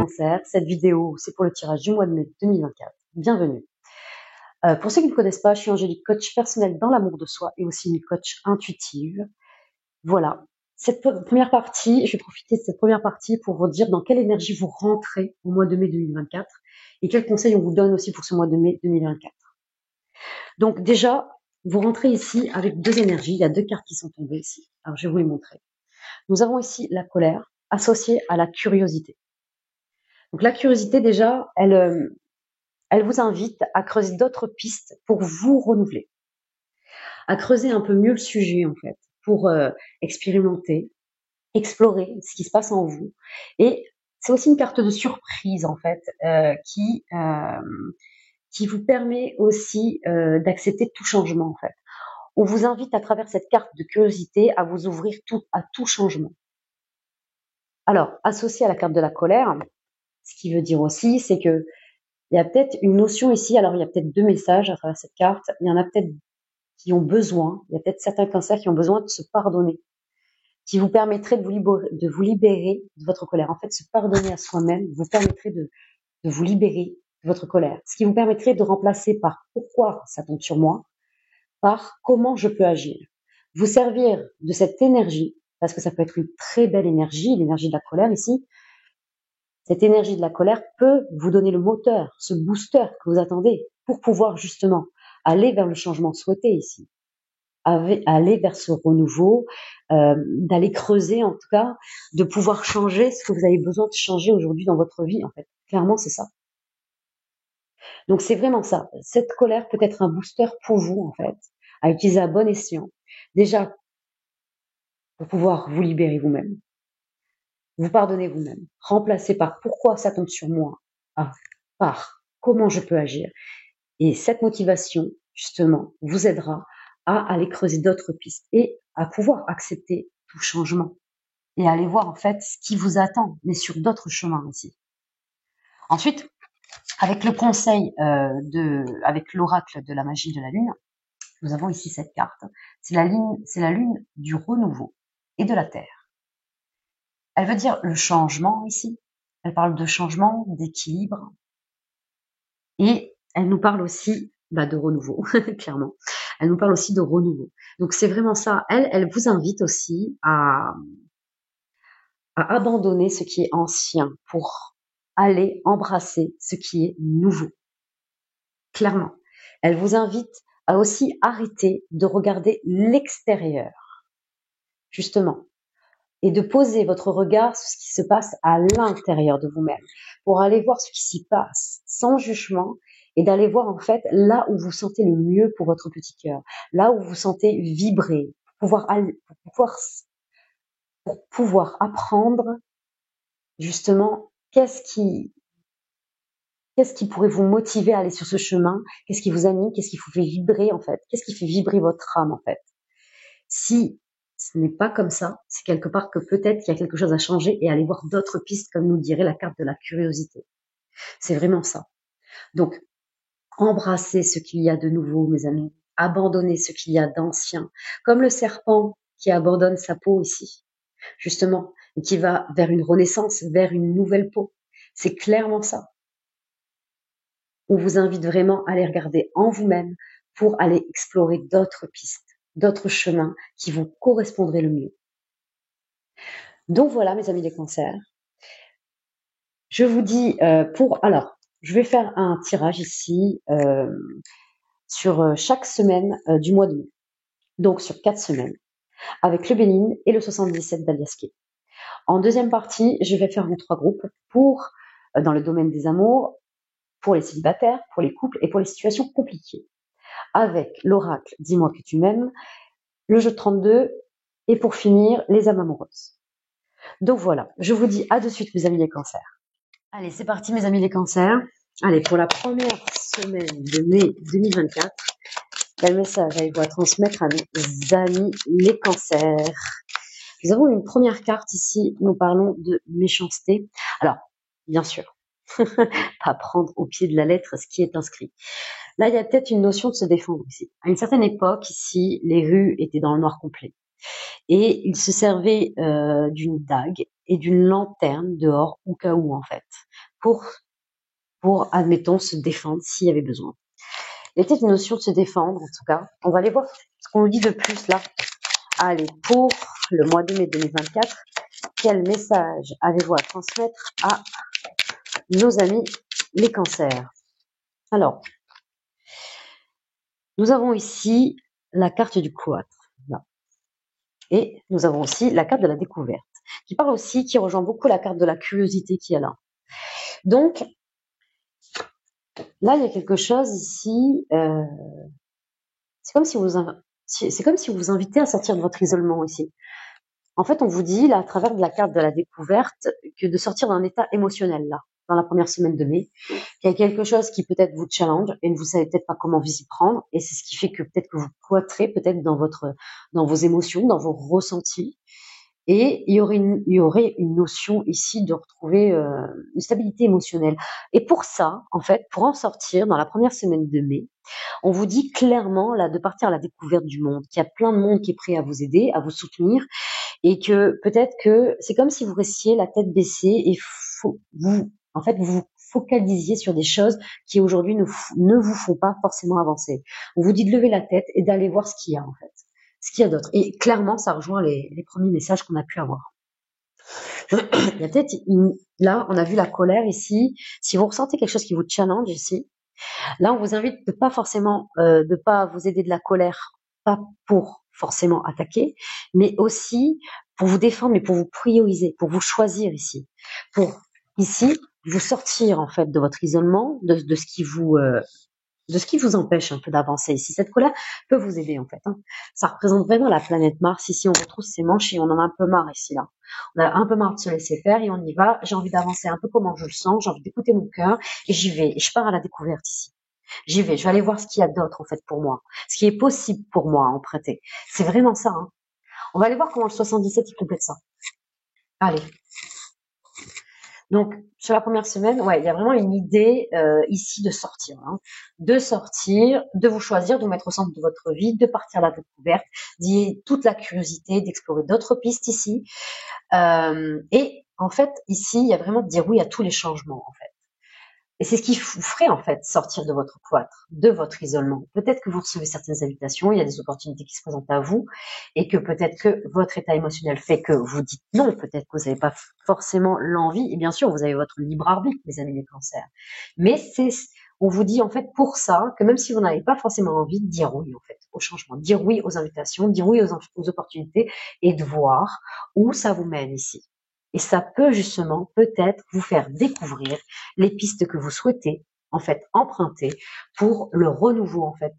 Cancer, cette vidéo, c'est pour le tirage du mois de mai 2024. Bienvenue. Pour ceux qui ne me connaissent pas, je suis Angélique, coach personnel dans l'amour de soi et aussi une coach intuitive. Voilà. Cette première partie, je vais profiter de cette première partie pour vous dire dans quelle énergie vous rentrez au mois de mai 2024 et quels conseils on vous donne aussi pour ce mois de mai 2024. Donc déjà, vous rentrez ici avec deux énergies. Il y a deux cartes qui sont tombées ici. Alors je vais vous les montrer. Nous avons ici la colère associée à la curiosité. Donc la curiosité déjà, elle vous invite à creuser d'autres pistes pour vous renouveler, à creuser un peu mieux le sujet en fait, pour expérimenter, explorer ce qui se passe en vous. Et c'est aussi une carte de surprise en fait qui vous permet aussi d'accepter tout changement en fait. On vous invite à travers cette carte de curiosité à vous ouvrir à tout changement. Alors, associé à la carte de la colère, ce qui veut dire aussi, c'est que il y a peut-être une notion ici, alors il y a peut-être deux messages à travers cette carte, il y en a peut-être qui ont besoin, il y a peut-être certains cancers qui ont besoin de se pardonner, qui vous permettraient de vous libérer de votre colère. En fait, se pardonner à soi-même vous permettrait de vous libérer de votre colère, ce qui vous permettrait de remplacer par pourquoi ça tombe sur moi, par comment je peux agir. Vous servir de cette énergie, parce que ça peut être une très belle énergie, l'énergie de la colère ici. Cette énergie de la colère peut vous donner le moteur, ce booster que vous attendez pour pouvoir justement aller vers le changement souhaité ici, aller vers ce renouveau, d'aller creuser en tout cas, de pouvoir changer ce que vous avez besoin de changer aujourd'hui dans votre vie en fait. Clairement, c'est ça. Donc c'est vraiment ça. Cette colère peut être un booster pour vous en fait, à utiliser à bon escient. Déjà, pour pouvoir vous libérer vous-même, vous pardonner vous-même, remplacer par pourquoi ça tombe sur moi, par comment je peux agir. Et cette motivation, justement, vous aidera à aller creuser d'autres pistes et à pouvoir accepter tout changement et aller voir en fait ce qui vous attend, mais sur d'autres chemins aussi. Ensuite, avec le conseil avec l'oracle de la magie de la lune, nous avons ici cette carte. C'est la lune du renouveau et de la terre. Elle veut dire le changement ici. Elle parle de changement, d'équilibre. Et elle nous parle aussi de renouveau, clairement. Elle nous parle aussi de renouveau. Donc c'est vraiment ça. Elle vous invite aussi à abandonner ce qui est ancien pour aller embrasser ce qui est nouveau. Clairement. Elle vous invite à aussi arrêter de regarder l'extérieur, justement, et de poser votre regard sur ce qui se passe à l'intérieur de vous-même, pour aller voir ce qui s'y passe, sans jugement, et d'aller voir en fait là où vous sentez le mieux pour votre petit cœur, là où vous sentez vibrer, pour pouvoir apprendre justement qu'est-ce qui pourrait vous motiver à aller sur ce chemin, qu'est-ce qui vous anime, qu'est-ce qui vous fait vibrer en fait, qu'est-ce qui fait vibrer votre âme en fait. Si ce n'est pas comme ça, c'est quelque part que peut-être il y a quelque chose à changer et aller voir d'autres pistes, comme nous dirait la carte de la curiosité. C'est vraiment ça. Donc, embrassez ce qu'il y a de nouveau, mes amis. Abandonnez ce qu'il y a d'ancien. Comme le serpent qui abandonne sa peau ici, justement, et qui va vers une renaissance, vers une nouvelle peau. C'est clairement ça. On vous invite vraiment à aller regarder en vous-même pour aller explorer d'autres pistes, d'autres chemins qui vous correspondraient le mieux. Donc voilà, mes amis les cancers. Je vous dis alors, je vais faire un tirage ici sur chaque semaine du mois de mai. Donc sur 4 semaines, avec le Béline et le 77 d'Aliasqué. En deuxième partie, je vais faire en 3 groupes pour dans le domaine des amours, pour les célibataires, pour les couples et pour les situations compliquées. Avec l'oracle Dis-moi que tu m'aimes, le jeu de 32 et pour finir, les âmes amoureuses. Donc voilà, je vous dis à de suite mes amis les cancers. Allez, c'est parti mes amis les cancers. Allez, pour la première semaine de mai 2024, quel message avez-vous à transmettre à mes amis les cancers? Nous avons une première carte ici, nous parlons de méchanceté. Alors, bien sûr, pas prendre au pied de la lettre ce qui est inscrit. Là, il y a peut-être une notion de se défendre ici. À une certaine époque, ici, les rues étaient dans le noir complet. et il se servait d'une dague et d'une lanterne dehors au cas où en fait, pour admettons se défendre s'il y avait besoin. Il y a peut-être une notion de se défendre en tout cas. On va aller voir ce qu'on nous dit de plus là. Allez, pour le mois de mai 2024, quel message avez-vous à transmettre à nos amis les cancers? Alors, nous avons ici la carte du cloître. Là. Et nous avons aussi la carte de la découverte, qui parle aussi, qui rejoint beaucoup la carte de la curiosité qui est là. Donc, là, il y a quelque chose ici, c'est comme si vous vous invitez à sortir de votre isolement ici. En fait, on vous dit, là, à travers de la carte de la découverte, que de sortir d'un état émotionnel, là, dans la première semaine de mai, qu'il y a quelque chose qui peut-être vous challenge et ne vous savez peut-être pas comment vous y prendre, et c'est ce qui fait que peut-être que vous cloîtrez peut-être dans vos émotions, dans vos ressentis, et il y aurait une notion ici de retrouver une stabilité émotionnelle. Et pour ça, en fait, pour en sortir dans la première semaine de mai, on vous dit clairement là de partir à la découverte du monde, qu'il y a plein de monde qui est prêt à vous aider, à vous soutenir, et que peut-être que c'est comme si vous restiez la tête baissée et vous vous focalisiez sur des choses qui aujourd'hui ne vous font pas forcément avancer. On vous dit de lever la tête et d'aller voir ce qu'il y a en fait, ce qu'il y a d'autre. Et clairement, ça rejoint les premiers messages qu'on a pu avoir. Il y a peut-être là, on a vu la colère ici. Si vous ressentez quelque chose qui vous challenge ici, là, on vous invite de pas forcément, de pas vous aider de la colère, pas pour forcément attaquer, mais aussi pour vous défendre, mais pour vous prioriser, pour vous choisir ici, pour ici vous sortir en fait de votre isolement, de ce qui vous empêche un peu d'avancer ici. Cette colère peut vous aider en fait. Hein. Ça représente vraiment la planète Mars. Ici, on retrouve ses manches et on en a un peu marre ici là. On a un peu marre de se laisser faire et on y va. J'ai envie d'avancer un peu comment je le sens. J'ai envie d'écouter mon cœur et j'y vais. Et je pars à la découverte ici. J'y vais. Je vais aller voir ce qu'il y a d'autre en fait pour moi, ce qui est possible pour moi à emprunter. C'est vraiment ça. Hein. On va aller voir comment le 77 il complète ça. Allez. Donc, sur la première semaine, ouais, il y a vraiment une idée ici de sortir, hein, de vous choisir, de vous mettre au centre de votre vie, de partir à la découverte, d'y avoir toute la curiosité, d'explorer d'autres pistes ici. Et en fait, ici, il y a vraiment de dire oui à tous les changements, en fait. Et c'est ce qui vous ferait en fait sortir de votre cloître, de votre isolement. Peut-être que vous recevez certaines invitations, il y a des opportunités qui se présentent à vous, et que peut-être que votre état émotionnel fait que vous dites non, peut-être que vous n'avez pas forcément l'envie, et bien sûr vous avez votre libre arbitre, mes amis les cancers. Mais on vous dit en fait pour ça, que même si vous n'avez pas forcément envie de dire oui en fait au changement, dire oui aux invitations, dire oui aux opportunités, et de voir où ça vous mène ici. Et ça peut justement peut-être vous faire découvrir les pistes que vous souhaitez en fait emprunter pour le renouveau en fait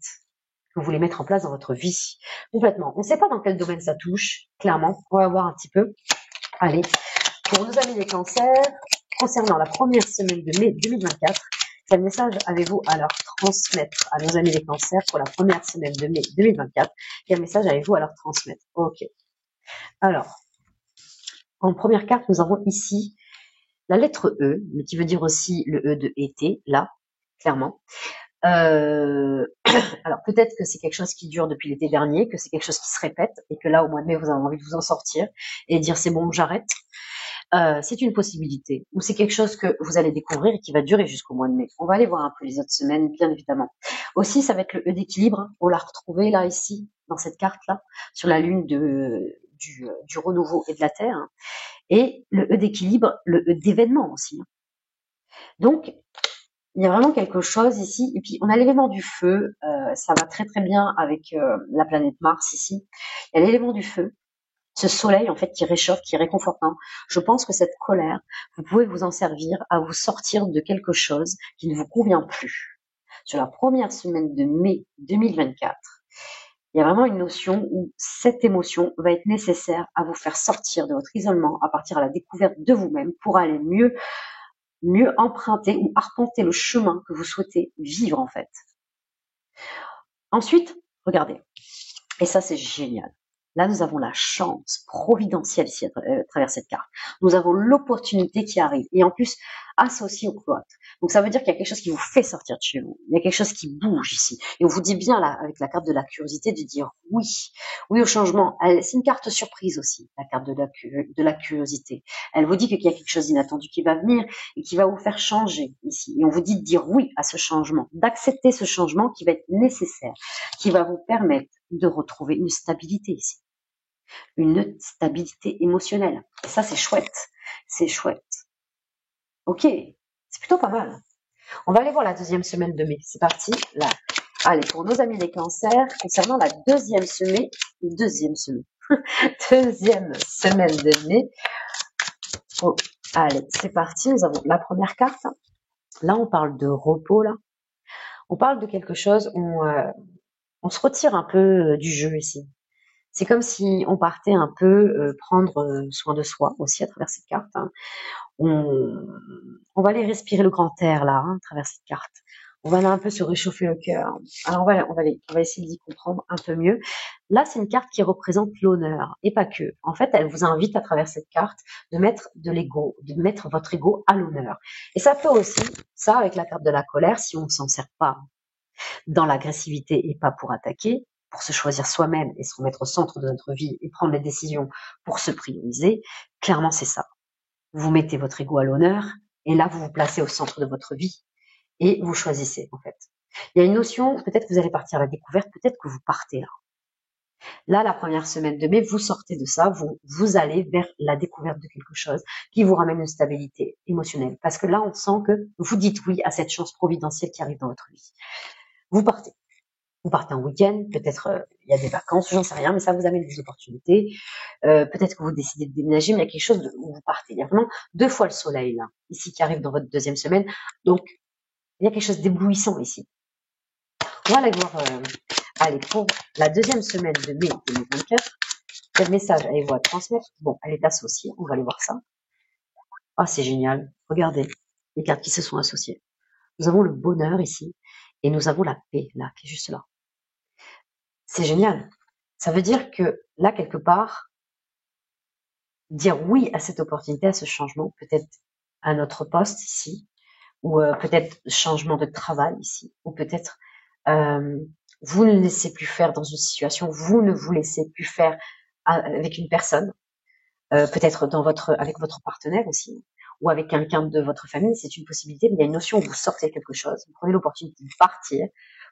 que vous voulez mettre en place dans votre vie. Complètement. On ne sait pas dans quel domaine ça touche, clairement. On va voir un petit peu. Allez, pour nos amis les cancers, concernant la première semaine de mai 2024, quel message avez-vous à leur transmettre à nos amis les cancers pour la première semaine de mai 2024? Quel message avez-vous à leur transmettre? Ok. Alors, en première carte, nous avons ici la lettre E, mais qui veut dire aussi le E de été, là, clairement. Alors peut-être que c'est quelque chose qui dure depuis l'été dernier, que c'est quelque chose qui se répète, et que là, au mois de mai, vous avez envie de vous en sortir et dire c'est bon, j'arrête. C'est une possibilité, ou c'est quelque chose que vous allez découvrir et qui va durer jusqu'au mois de mai. On va aller voir un peu les autres semaines, bien évidemment. Aussi, ça va être le E d'équilibre. On l'a retrouvé là, ici, dans cette carte-là, sur la lune du renouveau et de la Terre. Et le E d'équilibre, le E d'événement aussi. Donc, il y a vraiment quelque chose ici. Et puis, on a l'élément du feu. Ça va très très bien avec la planète Mars ici. Il y a l'élément du feu. Ce soleil, en fait, qui réchauffe, qui est réconfortant. Je pense que cette colère, vous pouvez vous en servir à vous sortir de quelque chose qui ne vous convient plus. Sur la première semaine de mai 2024, il y a vraiment une notion où cette émotion va être nécessaire à vous faire sortir de votre isolement, à partir à la découverte de vous-même pour aller mieux emprunter ou arpenter le chemin que vous souhaitez vivre en fait. Ensuite, regardez, et ça c'est génial. Là, nous avons la chance providentielle ici à travers cette carte. Nous avons l'opportunité qui arrive. Et en plus, associée au cloître. Donc, ça veut dire qu'il y a quelque chose qui vous fait sortir de chez vous. Il y a quelque chose qui bouge ici. Et on vous dit bien, là, avec la carte de la curiosité, de dire oui. Oui au changement. C'est une carte surprise aussi, la carte de la curiosité. Elle vous dit qu'il y a quelque chose d'inattendu qui va venir et qui va vous faire changer ici. Et on vous dit de dire oui à ce changement, d'accepter ce changement qui va être nécessaire, qui va vous permettre de retrouver une stabilité ici. Une stabilité émotionnelle. Et ça, c'est chouette. C'est chouette. Ok, c'est plutôt pas mal. On va aller voir la deuxième semaine de mai. C'est parti. Là. Allez, pour nos amis les cancers, concernant la deuxième semaine de mai. Oh, allez, c'est parti. Nous avons la première carte. Là, on parle de repos. Là, on parle de quelque chose où on se retire un peu du jeu ici. C'est comme si on partait un peu prendre soin de soi aussi à travers cette carte. Hein. On va aller respirer le grand air là, à travers cette carte. On va aller un peu se réchauffer le cœur. Alors on va essayer d'y comprendre un peu mieux. Là, c'est une carte qui représente l'honneur et pas que. En fait, elle vous invite à travers cette carte de mettre de l'ego, de mettre votre ego à l'honneur. Et ça peut aussi, ça avec la carte de la colère, si on ne s'en sert pas dans l'agressivité et pas pour attaquer, pour se choisir soi-même et se remettre au centre de notre vie et prendre les décisions pour se prioriser, clairement c'est ça. Vous mettez votre ego à l'honneur et là vous vous placez au centre de votre vie et vous choisissez en fait. Il y a une notion, peut-être que vous allez partir à la découverte, peut-être que vous partez là. Là, la première semaine de mai, vous sortez de ça, vous allez vers la découverte de quelque chose qui vous ramène une stabilité émotionnelle. Parce que là, on sent que vous dites oui à cette chance providentielle qui arrive dans votre vie. Vous partez. Vous partez en week-end, peut-être il y a des vacances, j'en sais rien, mais ça vous amène des opportunités. Peut-être que vous décidez de déménager, mais il y a quelque chose où vous partez. Il y a vraiment 2 fois le soleil là, ici qui arrive dans votre deuxième semaine. Donc il y a quelque chose d'éblouissant ici. On va aller voir, allez, pour la deuxième semaine de mai 2024, quel message avez-vous à transmettre? Bon, elle est associée, on va aller voir ça. Ah, c'est génial. Regardez les cartes qui se sont associées. Nous avons le bonheur ici et nous avons la paix là, qui est juste là. C'est génial. Ça veut dire que là, quelque part, dire oui à cette opportunité, à ce changement, peut-être à notre poste ici, ou peut-être changement de travail ici, ou peut-être vous ne laissez plus faire dans une situation, vous ne vous laissez plus faire avec une personne, peut-être avec votre partenaire aussi, ou avec quelqu'un de votre famille, c'est une possibilité, mais il y a une notion où vous sortez quelque chose, vous prenez l'opportunité de partir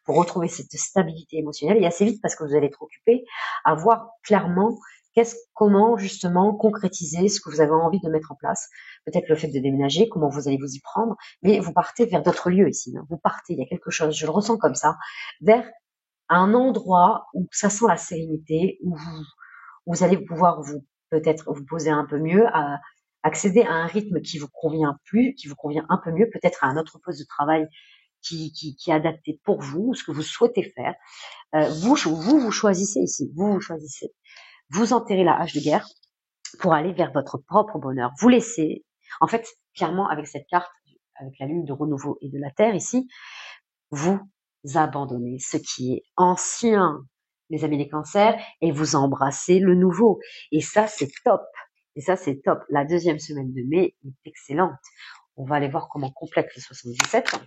pour retrouver cette stabilité émotionnelle, et assez vite parce que vous allez être occupé à voir clairement comment justement concrétiser ce que vous avez envie de mettre en place. Peut-être le fait de déménager, comment vous allez vous y prendre, mais vous partez vers d'autres lieux ici. Hein. Vous partez, il y a quelque chose, je le ressens comme ça, vers un endroit où ça sent la sérénité, où vous allez pouvoir peut-être vous poser un peu mieux, accéder à un rythme qui vous convient plus, qui vous convient un peu mieux, peut-être à un autre poste de travail qui est adapté pour vous, ce que vous souhaitez faire. Vous choisissez ici, vous choisissez. Vous enterrez la hache de guerre pour aller vers votre propre bonheur. Vous laissez, en fait, clairement, avec cette carte, avec la lune de renouveau et de la terre ici, vous abandonnez ce qui est ancien, mes amis les cancers, et vous embrassez le nouveau. Et ça, c'est top. Et ça, c'est top. La deuxième semaine de mai est excellente. On va aller voir comment complète le 77.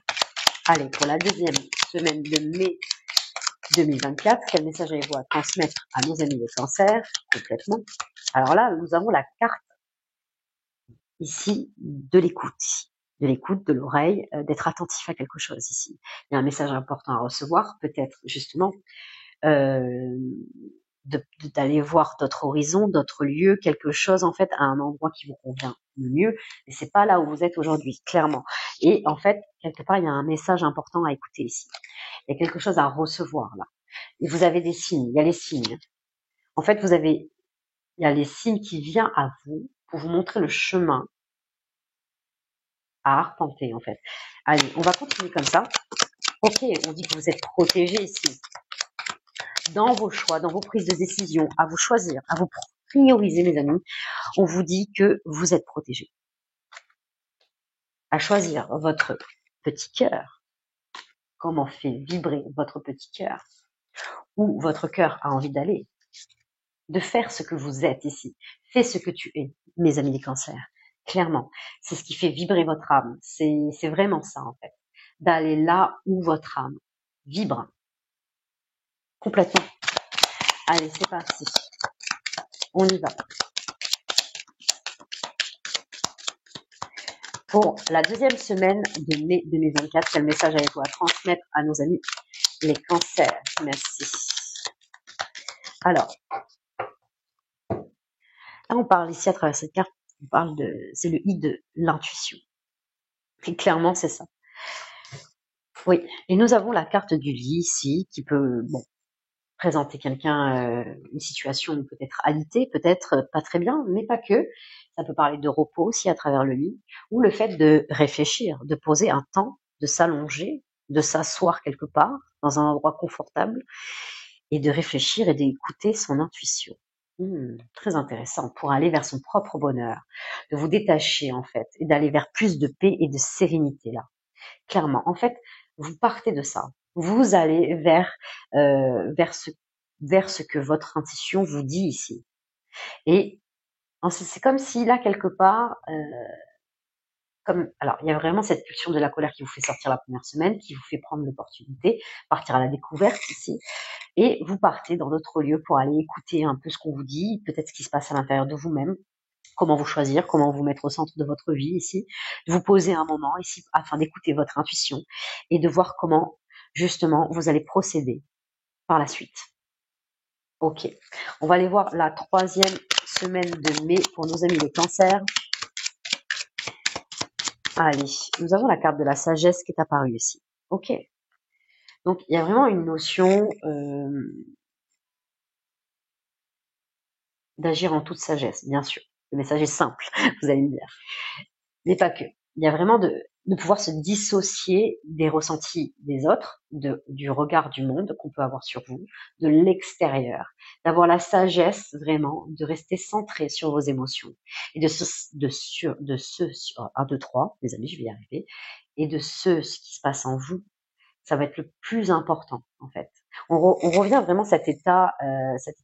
Allez, pour la deuxième semaine de mai 2024, quel message avez-vous à transmettre à nos amis les cancers? Complètement. Alors là, nous avons la carte ici de l'écoute, de l'oreille, d'être attentif à quelque chose ici. Il y a un message important à recevoir, peut-être justement d'aller voir d'autres horizons, d'autres lieux, quelque chose en fait à un endroit qui vous convient le mieux, mais c'est pas là où vous êtes aujourd'hui, clairement. Et en fait, quelque part, il y a un message important à écouter ici. Il y a quelque chose à recevoir là. Et vous avez des signes, il y a les signes. En fait, il y a les signes qui viennent à vous pour vous montrer le chemin à arpenter en fait. Allez, on va continuer comme ça. Ok, on dit que vous êtes protégé ici. Dans vos choix, dans vos prises de décision, à vous choisir, à vous prioriser, mes amis, on vous dit que vous êtes protégé. À choisir votre petit cœur. Comment fait vibrer votre petit cœur? Où votre cœur a envie d'aller? de faire ce que vous êtes ici. Fais ce que tu es, mes amis les cancers. Clairement, c'est ce qui fait vibrer votre âme. C'est vraiment ça, en fait. D'aller là où votre âme vibre. Complètement. Allez, c'est parti. On y va. Pour la deuxième semaine de mai 2024, quel message avez-vous à transmettre à nos amis les cancers? Merci. Alors, là, on parle ici à travers cette carte, on parle c'est le I de l'intuition. Et clairement, c'est ça. Oui, et nous avons la carte du lit ici, qui peut, présenter quelqu'un, une situation peut-être alitée, peut-être pas très bien, mais pas que. Ça peut parler de repos aussi à travers le lit, ou le fait de réfléchir, de poser un temps, de s'allonger, de s'asseoir quelque part, dans un endroit confortable, et de réfléchir et d'écouter son intuition. Très intéressant, pour aller vers son propre bonheur, de vous détacher en fait, et d'aller vers plus de paix et de sérénité là. Clairement, en fait, vous partez de ça. Vous allez vers ce que votre intuition vous dit ici. Et ensuite, c'est comme si là quelque part, alors il y a vraiment cette pulsion de la colère qui vous fait sortir la première semaine, qui vous fait prendre l'opportunité, partir à la découverte ici, et vous partez dans d'autres lieux pour aller écouter un peu ce qu'on vous dit, peut-être ce qui se passe à l'intérieur de vous-même. Comment vous choisir, comment vous mettre au centre de votre vie ici, de vous poser un moment ici afin d'écouter votre intuition et de voir comment justement vous allez procéder par la suite. Ok, on va aller voir la troisième semaine de mai pour nos amis les cancers. Allez, nous avons la carte de la sagesse qui est apparue ici. Ok, donc il y a vraiment une notion d'agir en toute sagesse, bien sûr. Le message est simple, vous allez me dire. Mais pas que. Il y a vraiment de pouvoir se dissocier des ressentis des autres, du regard du monde qu'on peut avoir sur vous, de l'extérieur, d'avoir la sagesse vraiment de rester centré sur vos émotions et de sur 1, 2, 3, les amis, je vais y arriver, et de ce qui se passe en vous. Ça va être le plus important en fait. On revient vraiment à cet état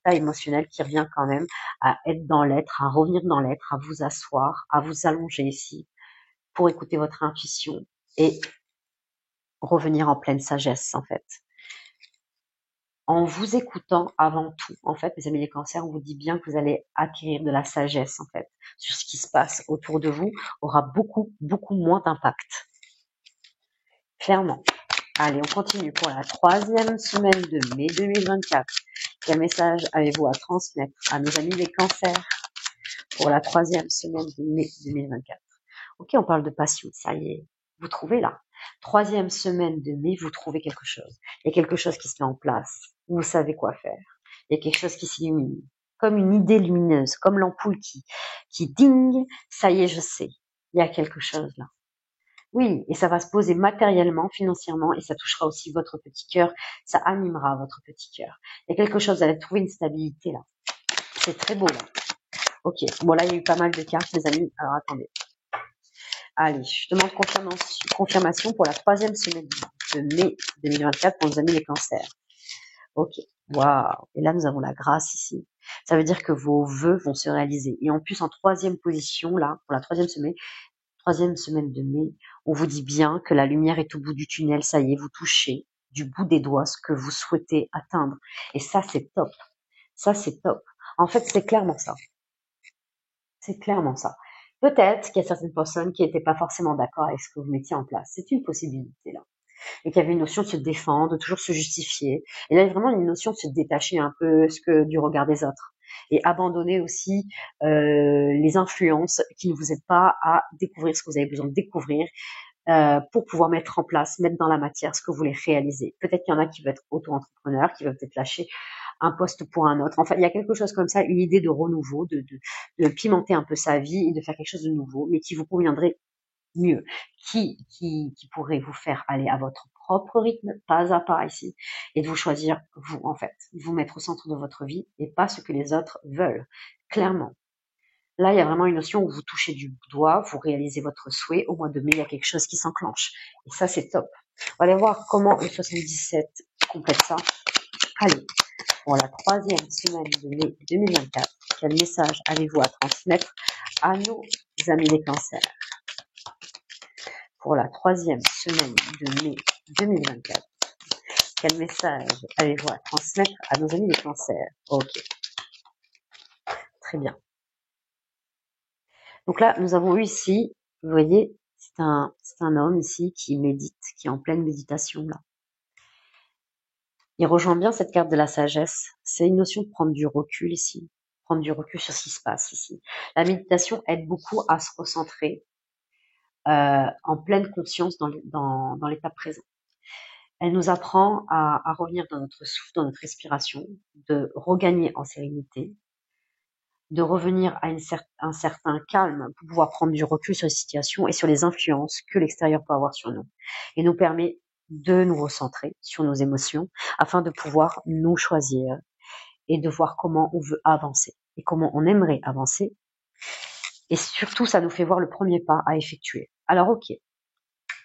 émotionnel qui revient quand même à être dans l'être, à revenir dans l'être, à vous asseoir, à vous allonger ici pour écouter votre intuition et revenir en pleine sagesse en fait. En vous écoutant avant tout, en fait, mes amis les cancers, on vous dit bien que vous allez acquérir de la sagesse en fait sur ce qui se passe autour de vous, aura beaucoup moins d'impact. Clairement. Allez, on continue pour la troisième semaine de mai 2024. Quel message avez-vous à transmettre à nos amis les cancers pour la troisième semaine de mai 2024? Ok, on parle de passion, ça y est, vous trouvez là. Troisième semaine de mai, vous trouvez quelque chose. Il y a quelque chose qui se met en place. Vous savez quoi faire. Il y a quelque chose qui s'illumine. Comme une idée lumineuse, comme l'ampoule qui ding, ça y est, je sais. Il y a quelque chose là. Oui, et ça va se poser matériellement, financièrement, et ça touchera aussi votre petit cœur, ça animera votre petit cœur. Il y a quelque chose, vous allez trouver une stabilité là. C'est très beau là. Ok, bon là il y a eu pas mal de cartes les amis, alors attendez. Allez, je demande confirmation pour la troisième semaine de mai 2024 pour nos amis les cancers. Ok, waouh, et là nous avons la grâce ici. Ça veut dire que vos vœux vont se réaliser. Et en plus en troisième position là, pour la troisième semaine de mai, on vous dit bien que la lumière est au bout du tunnel, ça y est, vous touchez du bout des doigts ce que vous souhaitez atteindre. Et ça, c'est top. Ça, c'est top. En fait, c'est clairement ça. C'est clairement ça. Peut-être qu'il y a certaines personnes qui n'étaient pas forcément d'accord avec ce que vous mettiez en place. C'est une possibilité, là. Et qu'il y avait une notion de se défendre, de toujours se justifier. Et là, il y a vraiment une notion de se détacher un peu du regard des autres. Et abandonner aussi les influences qui ne vous aident pas à découvrir ce que vous avez besoin de découvrir pour pouvoir mettre en place, mettre dans la matière ce que vous voulez réaliser. Peut-être qu'il y en a qui veulent être auto-entrepreneurs, qui veulent peut-être lâcher un poste pour un autre. Enfin, il y a quelque chose comme ça, une idée de renouveau, de pimenter un peu sa vie et de faire quelque chose de nouveau, mais qui vous conviendrait mieux, qui pourrait vous faire aller à votre propre rythme, pas à pas ici, et de vous choisir, vous, en fait, vous mettre au centre de votre vie et pas ce que les autres veulent, clairement. Là, il y a vraiment une notion où vous touchez du doigt, vous réalisez votre souhait. Au mois de mai, il y a quelque chose qui s'enclenche. Et ça, c'est top. On va aller voir comment le 77 complète ça. Allez, pour la 3e semaine de mai 2024, quel message avez-vous à transmettre à nos amis les cancers? Pour la 3e semaine de mai 2024, quel message avez-vous à transmettre à nos amis les cancers? Ok, très bien. Donc là, nous avons eu ici, vous voyez, c'est un homme ici qui médite, qui est en pleine méditation là. Il rejoint bien cette carte de la sagesse. C'est une notion de prendre du recul ici, prendre du recul sur ce qui se passe ici. La méditation aide beaucoup à se recentrer en pleine conscience dans l'état présent. Elle nous apprend à revenir dans notre souffle, dans notre respiration, de regagner en sérénité, de revenir à un certain calme pour pouvoir prendre du recul sur les situations et sur les influences que l'extérieur peut avoir sur nous. Et nous permet de nous recentrer sur nos émotions afin de pouvoir nous choisir et de voir comment on veut avancer et comment on aimerait avancer. Et surtout, ça nous fait voir le premier pas à effectuer. Alors, ok.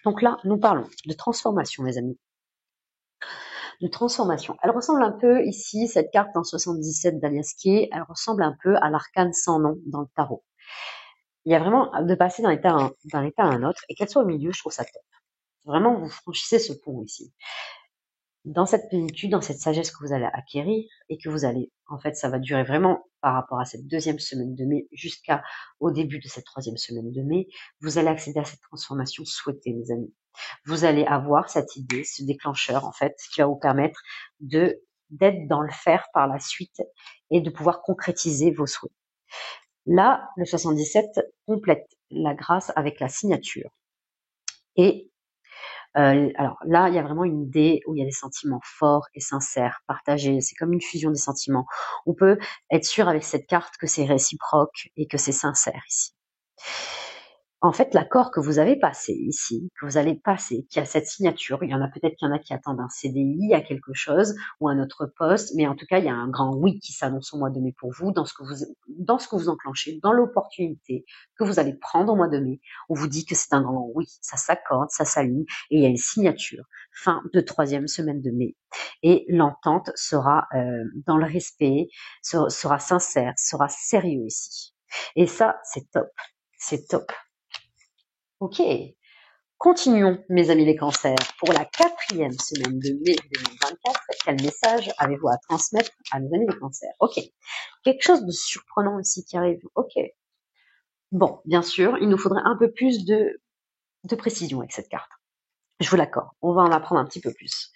Donc là, nous parlons de transformation, mes amis. De transformation. Elle ressemble un peu ici, cette carte en 77 d'Aliaskier, elle ressemble un peu à l'arcane sans nom dans le tarot. Il y a vraiment de passer d'un état à un autre, et qu'elle soit au milieu, je trouve ça top. Vraiment, vous franchissez ce pont ici. Dans cette plénitude, dans cette sagesse que vous allez acquérir, et que vous allez, en fait, ça va durer vraiment par rapport à cette 2e semaine de mai jusqu'au début de cette 3e semaine de mai, vous allez accéder à cette transformation souhaitée, mes amis. Vous allez avoir cette idée, ce déclencheur, en fait, qui va vous permettre d'être dans le faire par la suite et de pouvoir concrétiser vos souhaits. Là, le 77 complète la grâce avec la signature. Et alors là, il y a vraiment une idée où il y a des sentiments forts et sincères, partagés. C'est comme une fusion des sentiments. On peut être sûr avec cette carte que c'est réciproque et que c'est sincère ici. En fait, l'accord que vous avez passé ici, que vous allez passer, qui a cette signature, il y en a peut-être qu'il y en a qui attendent un CDI à quelque chose ou un autre poste, mais en tout cas, il y a un grand oui qui s'annonce au mois de mai pour vous, dans ce que vous enclenchez, dans l'opportunité que vous allez prendre au mois de mai. On vous dit que c'est un grand oui, ça s'accorde, ça s'aligne, et il y a une signature. Fin de 3e semaine de mai. Et l'entente sera dans le respect, sera sincère, sera sérieux ici. Et ça, c'est top. C'est top. Ok, continuons, mes amis les cancers. Pour la 4e semaine de mai 2024, quel message avez-vous à transmettre à mes amis les cancers? Ok, quelque chose de surprenant ici qui arrive. Ok, bon, bien sûr, il nous faudrait un peu plus de précision avec cette carte. Je vous l'accorde, on va en apprendre un petit peu plus.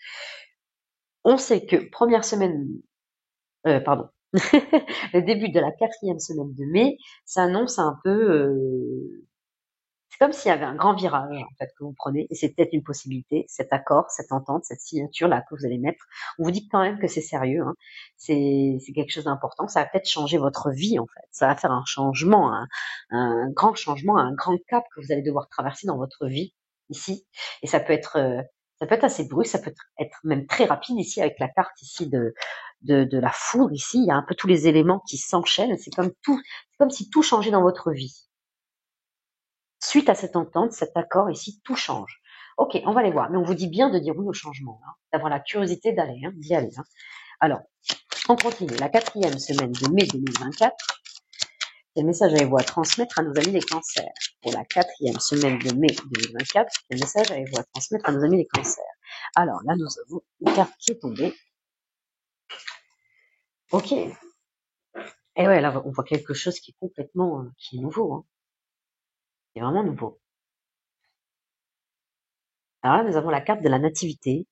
On sait que première semaine, le début de la 4e semaine de mai s'annonce un peu c'est comme s'il y avait un grand virage en fait que vous prenez, et c'est peut-être une possibilité, cet accord, cette entente, cette signature là que vous allez mettre. On vous dit quand même que c'est sérieux, hein. C'est quelque chose d'important. Ça va peut-être changer votre vie en fait. Ça va faire un changement, un grand changement, un grand cap que vous allez devoir traverser dans votre vie ici. Et ça peut être assez brusque, ça peut être même très rapide ici avec la carte ici de la foudre ici. Il y a un peu tous les éléments qui s'enchaînent. C'est comme si tout changeait dans votre vie. Suite à cette entente, cet accord ici, tout change. Ok, on va aller voir, mais on vous dit bien de dire oui au changement, hein, d'avoir la curiosité d'aller, hein, d'y aller. Hein. Alors, on continue. La 4e semaine de mai 2024, quel message avez-vous à transmettre à nos amis les cancers? Pour la 4e semaine de mai 2024, quel message avez-vous à transmettre à nos amis les cancers? Alors là, nous avons une carte qui est tombée. Ok. Et ouais, là, on voit quelque chose qui est complètement, qui est nouveau, hein. Qui est vraiment nouveau. Alors là, nous avons la carte de la nativité.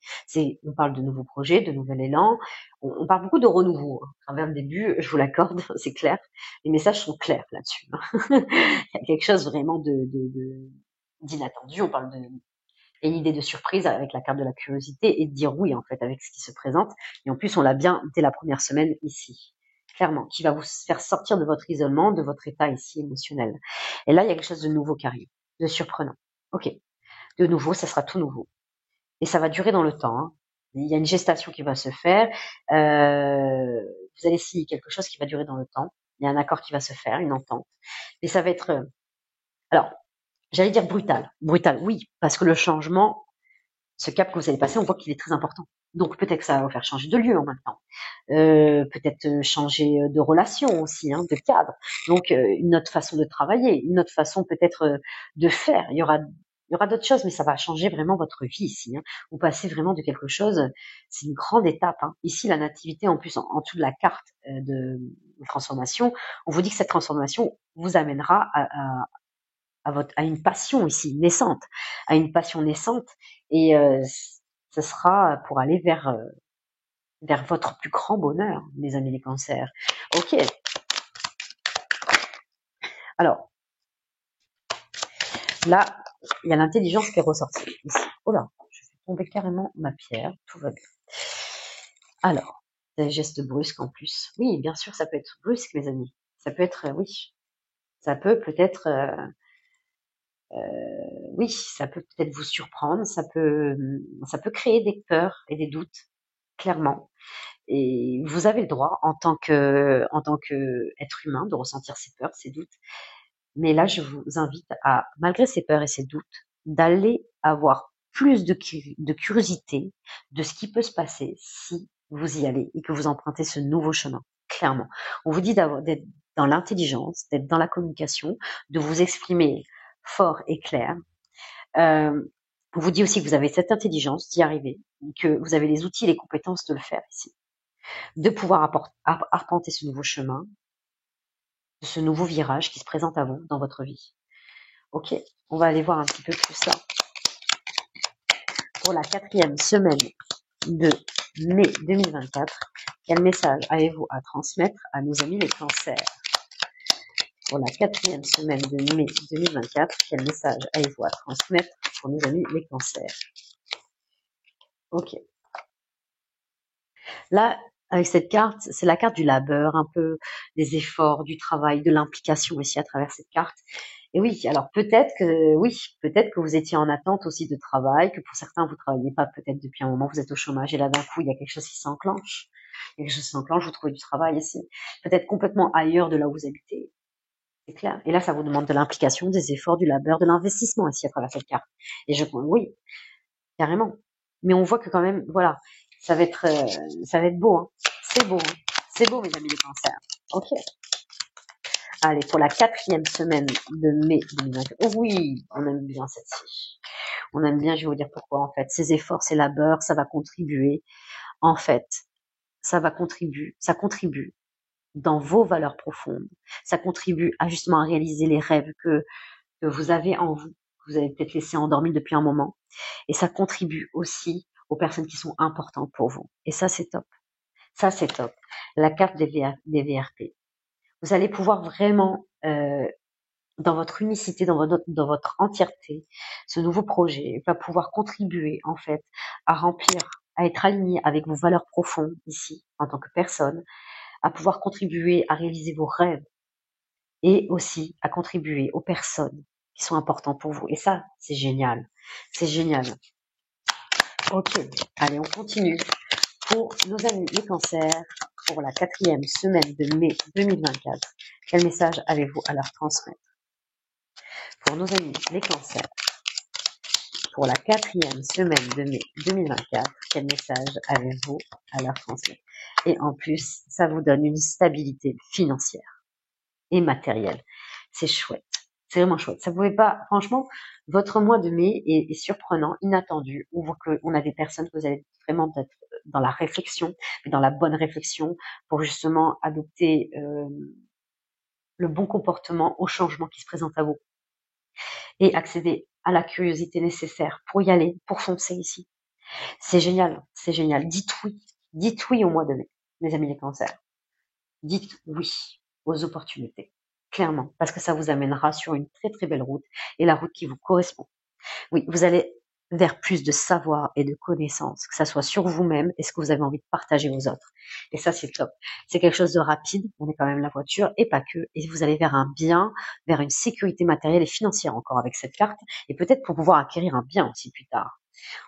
On parle de nouveaux projets, de nouvel élan. On parle beaucoup de renouveau. À travers le début, je vous l'accorde, c'est clair. Les messages sont clairs là-dessus. Il y a quelque chose vraiment d'inattendu. On parle il y a une idée de surprise avec la carte de la curiosité et de dire oui, en fait, avec ce qui se présente. Et en plus, on l'a bien dès la première semaine ici. Clairement, qui va vous faire sortir de votre isolement, de votre état ici émotionnel. Et là, il y a quelque chose de nouveau qui arrive, de surprenant. Ok. De nouveau, ça sera tout nouveau. Et ça va durer dans le temps. Hein. Il y a une gestation qui va se faire. Vous allez signer quelque chose qui va durer dans le temps. Il y a un accord qui va se faire, une entente. Et ça va être, alors, j'allais dire brutal. Brutal, oui, parce que le changement, ce cap que vous allez passer, on voit qu'il est très important. Donc peut-être que ça va vous faire changer de lieu en même temps. Peut-être changer de relation aussi, hein, de cadre. Donc une autre façon de travailler, une autre façon peut-être de faire. Il y aura d'autres choses, mais ça va changer vraiment votre vie ici, hein. Vous passez vraiment de quelque chose, c'est une grande étape, hein. Ici, la nativité, en plus, en dessous de la carte de transformation, on vous dit que cette transformation vous amènera à une passion ici, naissante, à une passion naissante, et ce sera pour aller vers votre plus grand bonheur, mes amis les cancers. Ok. Alors, là, il y a l'intelligence qui est ressortie ici. Oh là, je fais tomber carrément ma pierre. Tout va bien. Alors, des gestes brusques en plus. Oui, bien sûr, ça peut être brusque, mes amis. Ça peut être, oui. Ça peut peut-être, oui, ça peut peut-être vous surprendre. Ça peut créer des peurs et des doutes, clairement. Et vous avez le droit, en tant que être humain, de ressentir ces peurs, ces doutes. Mais là, je vous invite à, malgré ces peurs et ces doutes, d'aller avoir plus de curiosité de ce qui peut se passer si vous y allez et que vous empruntez ce nouveau chemin. Clairement. On vous dit d'être dans l'intelligence, d'être dans la communication, de vous exprimer fort et clair. On vous dit aussi que vous avez cette intelligence d'y arriver, que vous avez les outils et les compétences de le faire ici. De pouvoir arpenter ce nouveau chemin, de ce nouveau virage qui se présente à vous dans votre vie. Ok, on va aller voir un petit peu plus ça. Pour la 4e semaine de mai 2024, quel message avez-vous à transmettre à nos amis les cancers? Pour la 4e semaine de mai 2024, quel message avez-vous à transmettre pour nos amis les cancers? Ok. Là, avec cette carte, c'est la carte du labeur, un peu des efforts, du travail, de l'implication aussi à travers cette carte. Et oui, alors peut-être que vous étiez en attente aussi de travail, que pour certains vous travaillez pas peut-être depuis un moment, vous êtes au chômage et là d'un coup il y a quelque chose qui s'enclenche. Il y a quelque chose qui s'enclenche, vous trouvez du travail ici, peut-être complètement ailleurs de là où vous habitez. C'est clair. Et là, ça vous demande de l'implication, des efforts, du labeur, de l'investissement ici à travers cette carte. Et oui, carrément. Mais on voit que quand même, voilà, ça va être beau, hein. C'est beau, hein. C'est beau, mes amis les cancers. Ok. Allez, pour la 4e semaine de mai 2024. Oh oui, on aime bien celle-ci. On aime bien, je vais vous dire pourquoi, en fait. Ces efforts, ces labeurs, ça va contribuer. En fait, ça contribue dans vos valeurs profondes. Ça contribue à justement à réaliser les rêves que vous avez en vous, que vous avez peut-être laissé endormir depuis un moment. Et ça contribue aussi aux personnes qui sont importantes pour vous. Et ça, c'est top. Ça, c'est top. La carte des VRP. Vous allez pouvoir vraiment, dans votre unicité, dans votre entièreté, ce nouveau projet va pouvoir contribuer, en fait, à remplir, à être aligné avec vos valeurs profondes ici, en tant que personne, à pouvoir contribuer à réaliser vos rêves et aussi à contribuer aux personnes qui sont importantes pour vous. Et ça, c'est génial. C'est génial. Ok, allez, on continue. Pour nos amis les cancers, pour la 4e semaine de mai 2024, quel message avez-vous à leur transmettre? Pour nos amis les cancers, pour la 4e semaine de mai 2024, quel message avez-vous à leur transmettre? Et en plus, ça vous donne une stabilité financière et matérielle. C'est chouette. C'est vraiment chouette. Ça pouvait pas, franchement, votre mois de mai est surprenant, inattendu. On a des personnes que vous allez vraiment être dans la réflexion, mais dans la bonne réflexion, pour justement adopter le bon comportement au changement qui se présente à vous et accéder à la curiosité nécessaire pour y aller, pour foncer ici. C'est génial, c'est génial. Dites oui au mois de mai, mes amis les cancers. Dites oui aux opportunités, clairement, parce que ça vous amènera sur une très très belle route et la route qui vous correspond. Oui, vous allez vers plus de savoir et de connaissances, que ça soit sur vous-même et ce que vous avez envie de partager aux autres. Et ça, c'est top. C'est quelque chose de rapide, on est quand même la voiture, et pas que. Et vous allez vers un bien, vers une sécurité matérielle et financière encore avec cette carte, et peut-être pour pouvoir acquérir un bien aussi plus tard.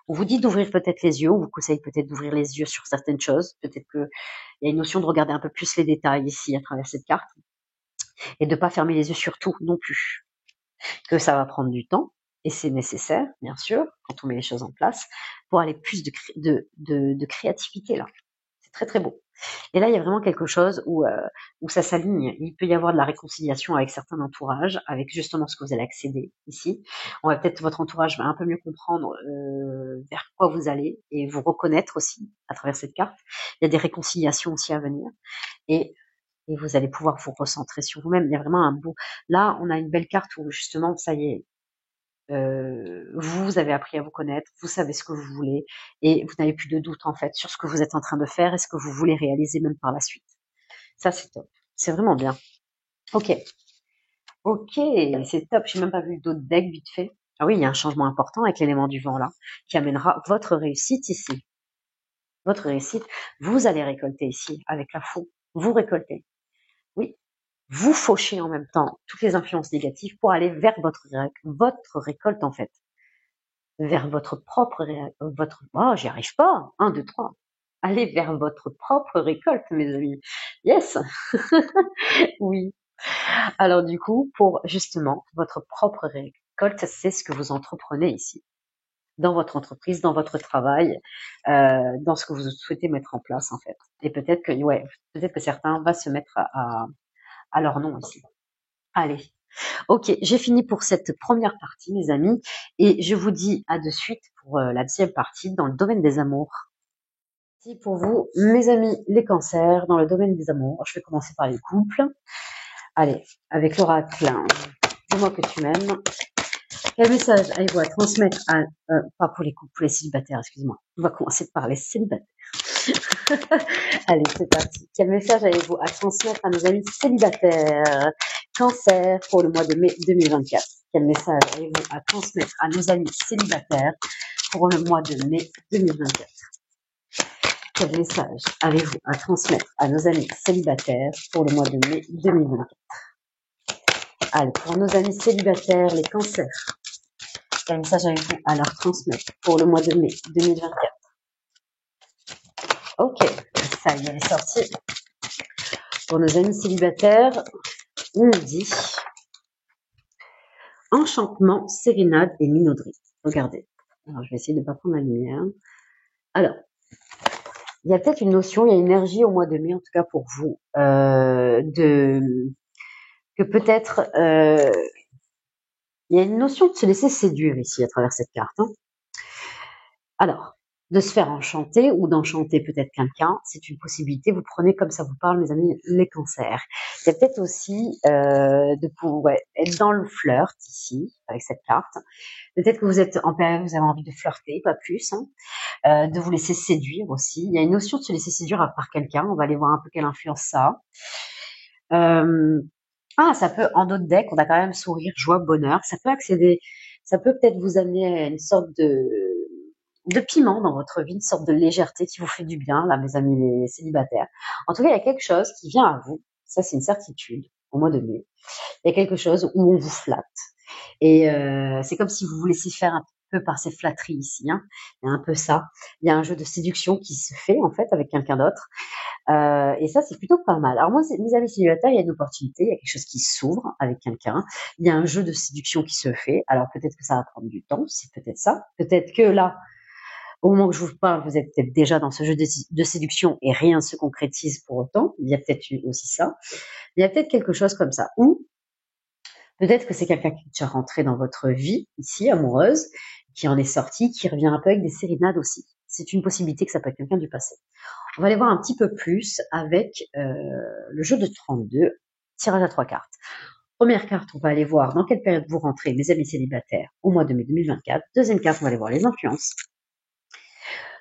On vous dit d'ouvrir peut-être les yeux, on vous conseille peut-être d'ouvrir les yeux sur certaines choses, peut-être qu'il y a une notion de regarder un peu plus les détails ici à travers cette carte, et de ne pas fermer les yeux sur tout non plus. Que ça va prendre du temps, et c'est nécessaire, bien sûr, quand on met les choses en place, pour aller plus de créativité là. C'est très très beau. Et là, il y a vraiment quelque chose où ça s'aligne. Il peut y avoir de la réconciliation avec certains entourages, avec justement ce que vous allez accéder ici. On va peut-être, votre entourage va un peu mieux comprendre vers quoi vous allez et vous reconnaître aussi à travers cette carte. Il y a des réconciliations aussi à venir et, et vous allez pouvoir vous recentrer sur vous-même. Il y a vraiment un beau... Là, on a une belle carte où justement, ça y est, vous avez appris à vous connaître, vous savez ce que vous voulez et vous n'avez plus de doute en fait sur ce que vous êtes en train de faire et ce que vous voulez réaliser même par la suite. Ça, c'est top. C'est vraiment bien. Ok. Ok, c'est top. J'ai même pas vu d'autres decks vite fait. Ah oui, il y a un changement important avec l'élément du vent là, qui amènera votre réussite ici. Votre réussite, vous allez récolter ici avec la faux. Vous récoltez. Oui. Vous fauchez en même temps toutes les influences négatives pour aller vers votre récolte en fait. Vers votre propre oh, j'y arrive pas. 1, 2, 3. Allez vers votre propre récolte, mes amis. Yes. Oui. Alors du coup, pour justement votre propre récolte, c'est ce que vous entreprenez ici, dans votre entreprise, dans votre travail, dans ce que vous souhaitez mettre en place en fait. Et peut-être que ouais, peut-être que certains vont se mettre à leur nom ici. Allez, ok, j'ai fini pour cette première partie, mes amis, et je vous dis à de suite pour la deuxième partie dans le domaine des amours. Si pour vous, mes amis, les cancers, dans le domaine des amours, je vais commencer par les couples. Allez, avec l'oracle, dis-moi que tu m'aimes. Quel message avez-vous à transmettre à... pas pour les couples, pour les célibataires, excuse-moi. On va commencer par les célibataires. Allez, c'est parti. Quel message avez-vous à transmettre à nos amis célibataires? Cancer pour le mois de mai 2024. Quel message avez-vous à transmettre à nos amis célibataires pour le mois de mai 2024? Quel message avez-vous à transmettre à nos amis célibataires pour le mois de mai 2024? Allez, pour nos amis célibataires, les cancers, quel message avez-vous à leur transmettre pour le mois de mai 2024? Ok, ça y est, elle est sortie. Pour nos amis célibataires, on nous dit enchantement, sérénade et minauderie. Regardez. Alors, je vais essayer de ne pas prendre la lumière. Alors, il y a peut-être une notion, il y a une énergie au mois de mai, en tout cas pour vous, que peut-être il y a une notion de se laisser séduire ici à travers cette carte. Hein. Alors, de se faire enchanter ou d'enchanter peut-être quelqu'un, c'est une possibilité. Vous prenez comme ça vous parle, mes amis, les cancers. Il y a peut-être aussi de pouvoir être dans le flirt ici avec cette carte. Peut-être que vous êtes en période, vous avez envie de flirter, pas plus, hein, de vous laisser séduire aussi. Il y a une notion de se laisser séduire par quelqu'un. On va aller voir un peu quelle influence ça a. Ça peut, en d'autres decks, on a quand même sourire, joie, bonheur. Ça peut accéder, ça peut peut-être vous amener à une sorte de piment dans votre vie, une sorte de légèreté qui vous fait du bien, là, mes amis les célibataires. En tout cas, il y a quelque chose qui vient à vous. Ça, c'est une certitude au mois de mai. Il y a quelque chose où on vous flatte. Et c'est comme si vous vous laissiez faire un peu par ces flatteries ici. Hein. Il y a un peu ça. Il y a un jeu de séduction qui se fait, en fait, avec quelqu'un d'autre. Et ça, c'est plutôt pas mal. Alors moi, mes amis célibataires, il y a une opportunité, il y a quelque chose qui s'ouvre avec quelqu'un. Il y a un jeu de séduction qui se fait. Alors peut-être que ça va prendre du temps, c'est peut-être ça. Peut-être que là, au moment que je vous parle, vous êtes peut-être déjà dans ce jeu de séduction et rien ne se concrétise pour autant. Il y a peut-être aussi ça. Il y a peut-être quelque chose comme ça. Ou peut-être que c'est quelqu'un qui est déjà rentré dans votre vie, ici, amoureuse, qui en est sorti, qui revient un peu avec des sérénades aussi. C'est une possibilité que ça peut être quelqu'un du passé. On va aller voir un petit peu plus avec le jeu de 32, tirage à 3 cartes. Première carte, on va aller voir dans quelle période vous rentrez, mes amis célibataires, au mois de mai 2024. Deuxième carte, on va aller voir les influences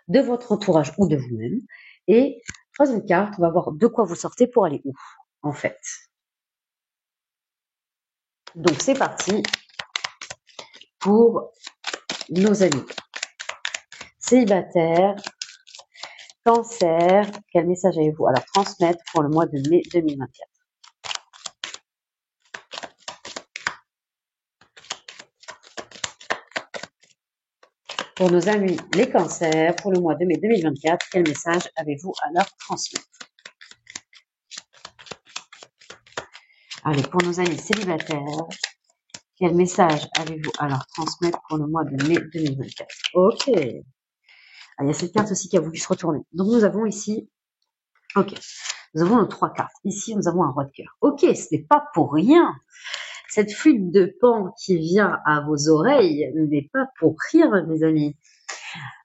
de votre entourage ou de vous-même. Et troisième carte, on va voir de quoi vous sortez pour aller où, en fait. Donc c'est parti pour nos amis célibataires, cancer. Quel message avez-vous à leur transmettre pour le mois de mai 2024? Pour nos amis les cancers, pour le mois de mai 2024, quel message avez-vous à leur transmettre? Allez, pour nos amis célibataires, Quel message avez-vous à leur transmettre pour le mois de mai 2024? Ok. Ah, il y a cette carte aussi qui a voulu se retourner. Donc nous avons ici, ok, nous avons nos 3 cartes. Ici, nous avons un roi de cœur. Ok, ce n'est pas pour rien. Cette flûte de pan qui vient à vos oreilles n'est pas pour rien, mes amis.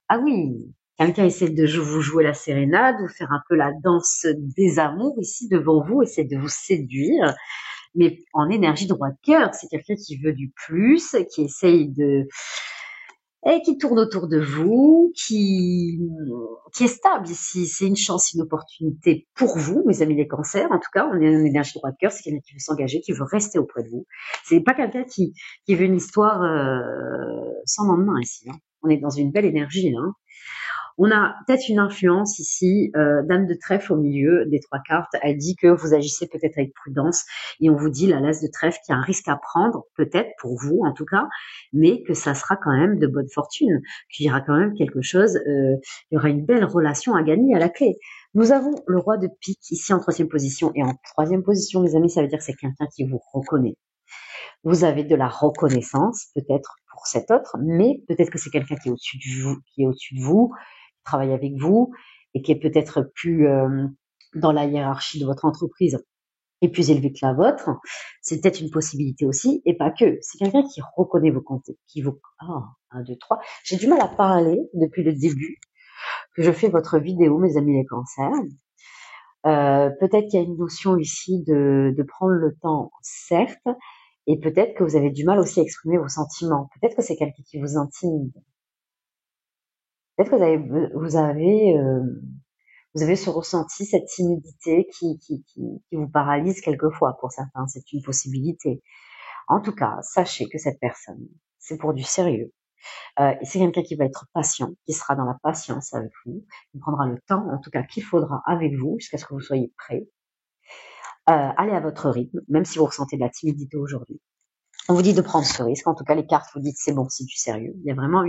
Ah oui, quelqu'un essaie de vous jouer la sérénade, vous faire un peu la danse des amours ici devant vous, essaie de vous séduire, mais en énergie de roi de cœur. C'est quelqu'un qui veut du plus, qui essaye de... et qui tourne autour de vous, qui est stable ici. C'est une chance, une opportunité pour vous, mes amis les cancers. En tout cas, on est en énergie de roi de cœur. C'est quelqu'un qui veut s'engager, qui veut rester auprès de vous. C'est pas quelqu'un qui veut une histoire sans lendemain ici. Hein. On est dans une belle énergie. Hein. On a peut-être une influence ici, dame de trèfle au milieu des 3 cartes. Elle dit que vous agissez peut-être avec prudence et on vous dit la l'as de trèfle qu'il y a un risque à prendre, peut-être pour vous en tout cas, mais que ça sera quand même de bonne fortune, qu'il y aura quand même quelque chose, il y aura une belle relation à gagner à la clé. Nous avons le roi de pique ici en 3e position et en 3e position, mes amis, ça veut dire que c'est quelqu'un qui vous reconnaît. Vous avez de la reconnaissance, peut-être pour cet autre, mais peut-être que c'est quelqu'un qui est au-dessus de vous, qui travaille avec vous et qui est peut-être plus dans la hiérarchie de votre entreprise et plus élevé que la vôtre. C'est peut-être une possibilité aussi, et pas que. C'est quelqu'un qui reconnaît vos comptes, qui vous... Ah, 1, 2, 3. J'ai du mal à parler depuis le début que je fais votre vidéo, mes amis les cancers. Peut-être qu'il y a une notion ici de prendre le temps, certes, et peut-être que vous avez du mal aussi à exprimer vos sentiments. Peut-être que c'est quelqu'un qui vous intimide. Peut-être que vous avez ce ressenti, cette timidité qui vous paralyse quelquefois pour certains. C'est une possibilité. En tout cas, sachez que cette personne, c'est pour du sérieux. Et c'est quelqu'un qui va être patient, qui sera dans la patience avec vous, qui prendra le temps, en tout cas, qu'il faudra avec vous jusqu'à ce que vous soyez prêts. Allez à votre rythme, même si vous ressentez de la timidité aujourd'hui. On vous dit de prendre ce risque. En tout cas, les cartes vous disent c'est bon, c'est du sérieux. Il y a vraiment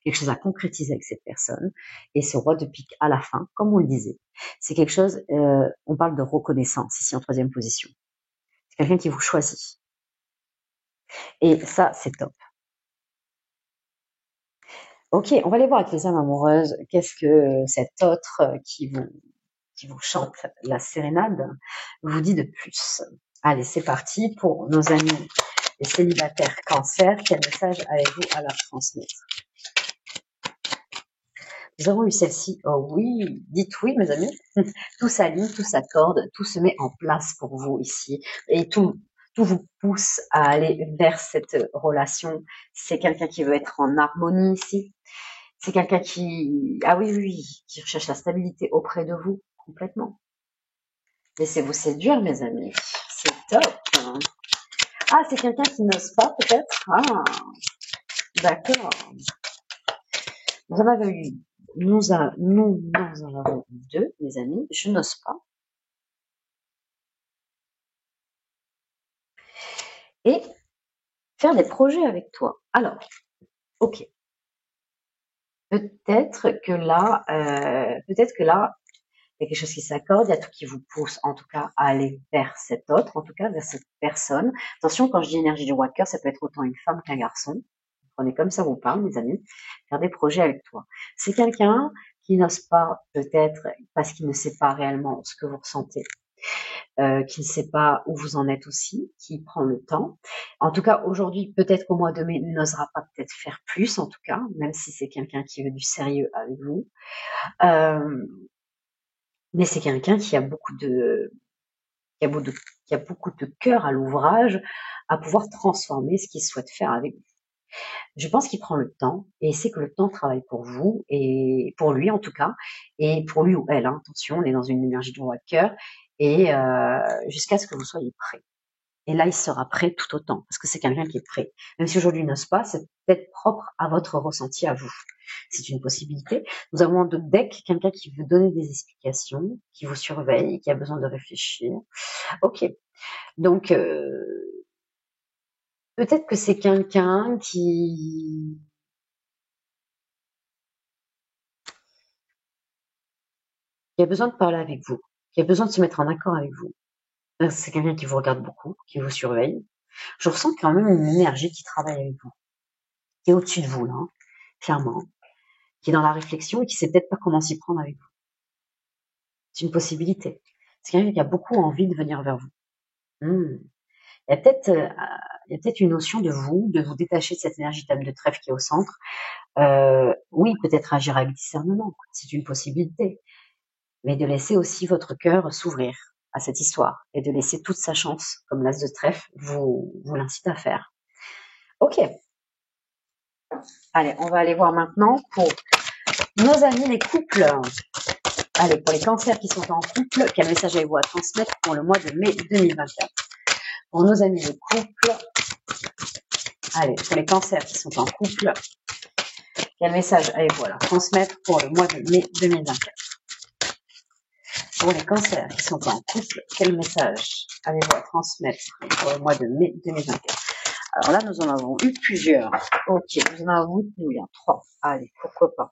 quelque chose à concrétiser avec cette personne. Et ce roi de pique à la fin, comme on le disait, c'est quelque chose, on parle de reconnaissance ici en 3e position. C'est quelqu'un qui vous choisit. Et ça, c'est top. Ok, on va aller voir avec les âmes amoureuses. Qu'est-ce que cet autre qui vous chante la sérénade vous dit de plus? Allez, c'est parti pour nos amis les célibataires cancer. Quel message avez-vous à leur transmettre? Nous avons eu celle-ci. Oh oui, dites oui, mes amis. Tout s'aligne, tout s'accorde, tout se met en place pour vous ici. Et tout vous pousse à aller vers cette relation. C'est quelqu'un qui veut être en harmonie ici. C'est quelqu'un ah oui, oui, qui recherche la stabilité auprès de vous, complètement. Laissez-vous séduire, mes amis. C'est top. Ah, c'est quelqu'un qui n'ose pas, peut-être? Ah, d'accord. Vous en avez eu. Nous en avons eu 2, mes amis. Je n'ose pas. Et faire des projets avec toi. Alors, ok. Peut-être que là, il y a quelque chose qui s'accorde, il y a tout qui vous pousse, en tout cas, à aller vers cet autre, en tout cas, vers cette personne. Attention, quand je dis énergie du roi de cœur, ça peut être autant une femme qu'un garçon. Prenez comme ça vous parle, mes amis. Faire des projets avec toi. C'est quelqu'un qui n'ose pas, peut-être, parce qu'il ne sait pas réellement ce que vous ressentez. Qui ne sait pas où vous en êtes aussi, qui prend le temps. En tout cas, aujourd'hui, peut-être qu'au mois de mai, n'osera pas peut-être faire plus, en tout cas, même si c'est quelqu'un qui veut du sérieux avec vous. Mais c'est quelqu'un qui a beaucoup de cœur à l'ouvrage, à pouvoir transformer ce qu'il souhaite faire avec vous. Je pense qu'il prend le temps et c'est que le temps travaille pour vous et pour lui en tout cas et pour lui ou elle. Hein, attention, on est dans une énergie de roi de cœur et jusqu'à ce que vous soyez prêts. Et là, il sera prêt tout autant parce que c'est quelqu'un qui est prêt. Même si aujourd'hui il n'ose pas, c'est peut-être propre à votre ressenti à vous. C'est une possibilité. Nous avons en d'autres decks quelqu'un qui veut donner des explications, qui vous surveille, qui a besoin de réfléchir. Ok. Donc peut-être que c'est quelqu'un qui a besoin de parler avec vous, qui a besoin de se mettre en accord avec vous. C'est quelqu'un qui vous regarde beaucoup, qui vous surveille. Je ressens quand même une énergie qui travaille avec vous, qui est au-dessus de vous, là, hein, clairement, qui est dans la réflexion et qui sait peut-être pas comment s'y prendre avec vous. C'est une possibilité. C'est quelqu'un qui a beaucoup envie de venir vers vous. Hmm. Il y a peut-être une notion de vous détacher de cette énergie dame de trèfle qui est au centre. Oui, peut-être agir avec discernement, c'est une possibilité. Mais de laisser aussi votre cœur s'ouvrir à cette histoire et de laisser toute sa chance, comme l'as de trèfle vous l'incite à faire. Ok. Allez, on va aller voir maintenant pour nos amis les couples. Allez, pour les cancers qui sont en couple, quel message avez-vous à transmettre pour le mois de mai 2024? Pour nos amis les couples, allez, pour les cancers qui sont en couple, quel message avez-vous à transmettre pour le mois de mai 2024? Pour les cancers qui sont en couple, quel message avez-vous à transmettre pour le mois de mai 2024? Alors là, nous en avons eu plusieurs. Ok, nous en avons eu combien? 3. Allez, pourquoi pas.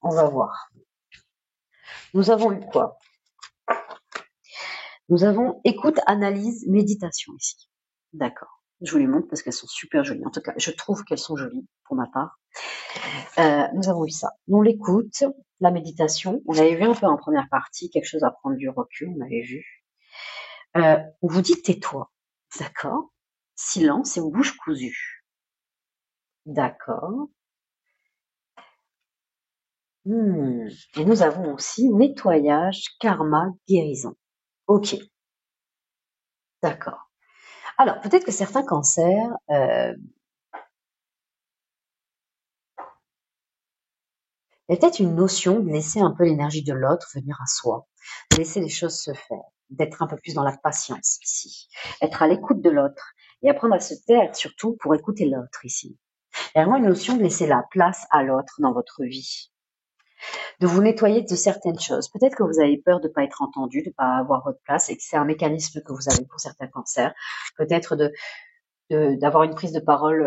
On va voir. Nous avons eu quoi? Nous avons écoute, analyse, méditation ici. D'accord. Je vous les montre parce qu'elles sont super jolies. En tout cas, je trouve qu'elles sont jolies pour ma part. Nous avons eu ça. Nous l'écoute, la méditation. On avait vu un peu en première partie quelque chose à prendre du recul. On avait vu. On vous dit tais-toi. D'accord. Silence et bouche cousue. D'accord. Et nous avons aussi nettoyage, karma, guérison. Ok. D'accord. Alors, peut-être que certains cancers, il y a peut-être une notion de laisser un peu l'énergie de l'autre venir à soi, de laisser les choses se faire, d'être un peu plus dans la patience ici, être à l'écoute de l'autre et apprendre à se taire surtout pour écouter l'autre ici. Il y a vraiment une notion de laisser la place à l'autre dans votre vie, de vous nettoyer de certaines choses. Peut-être que vous avez peur de ne pas être entendu, de ne pas avoir votre place et que c'est un mécanisme que vous avez pour certains cancers. Peut-être d'avoir une prise de parole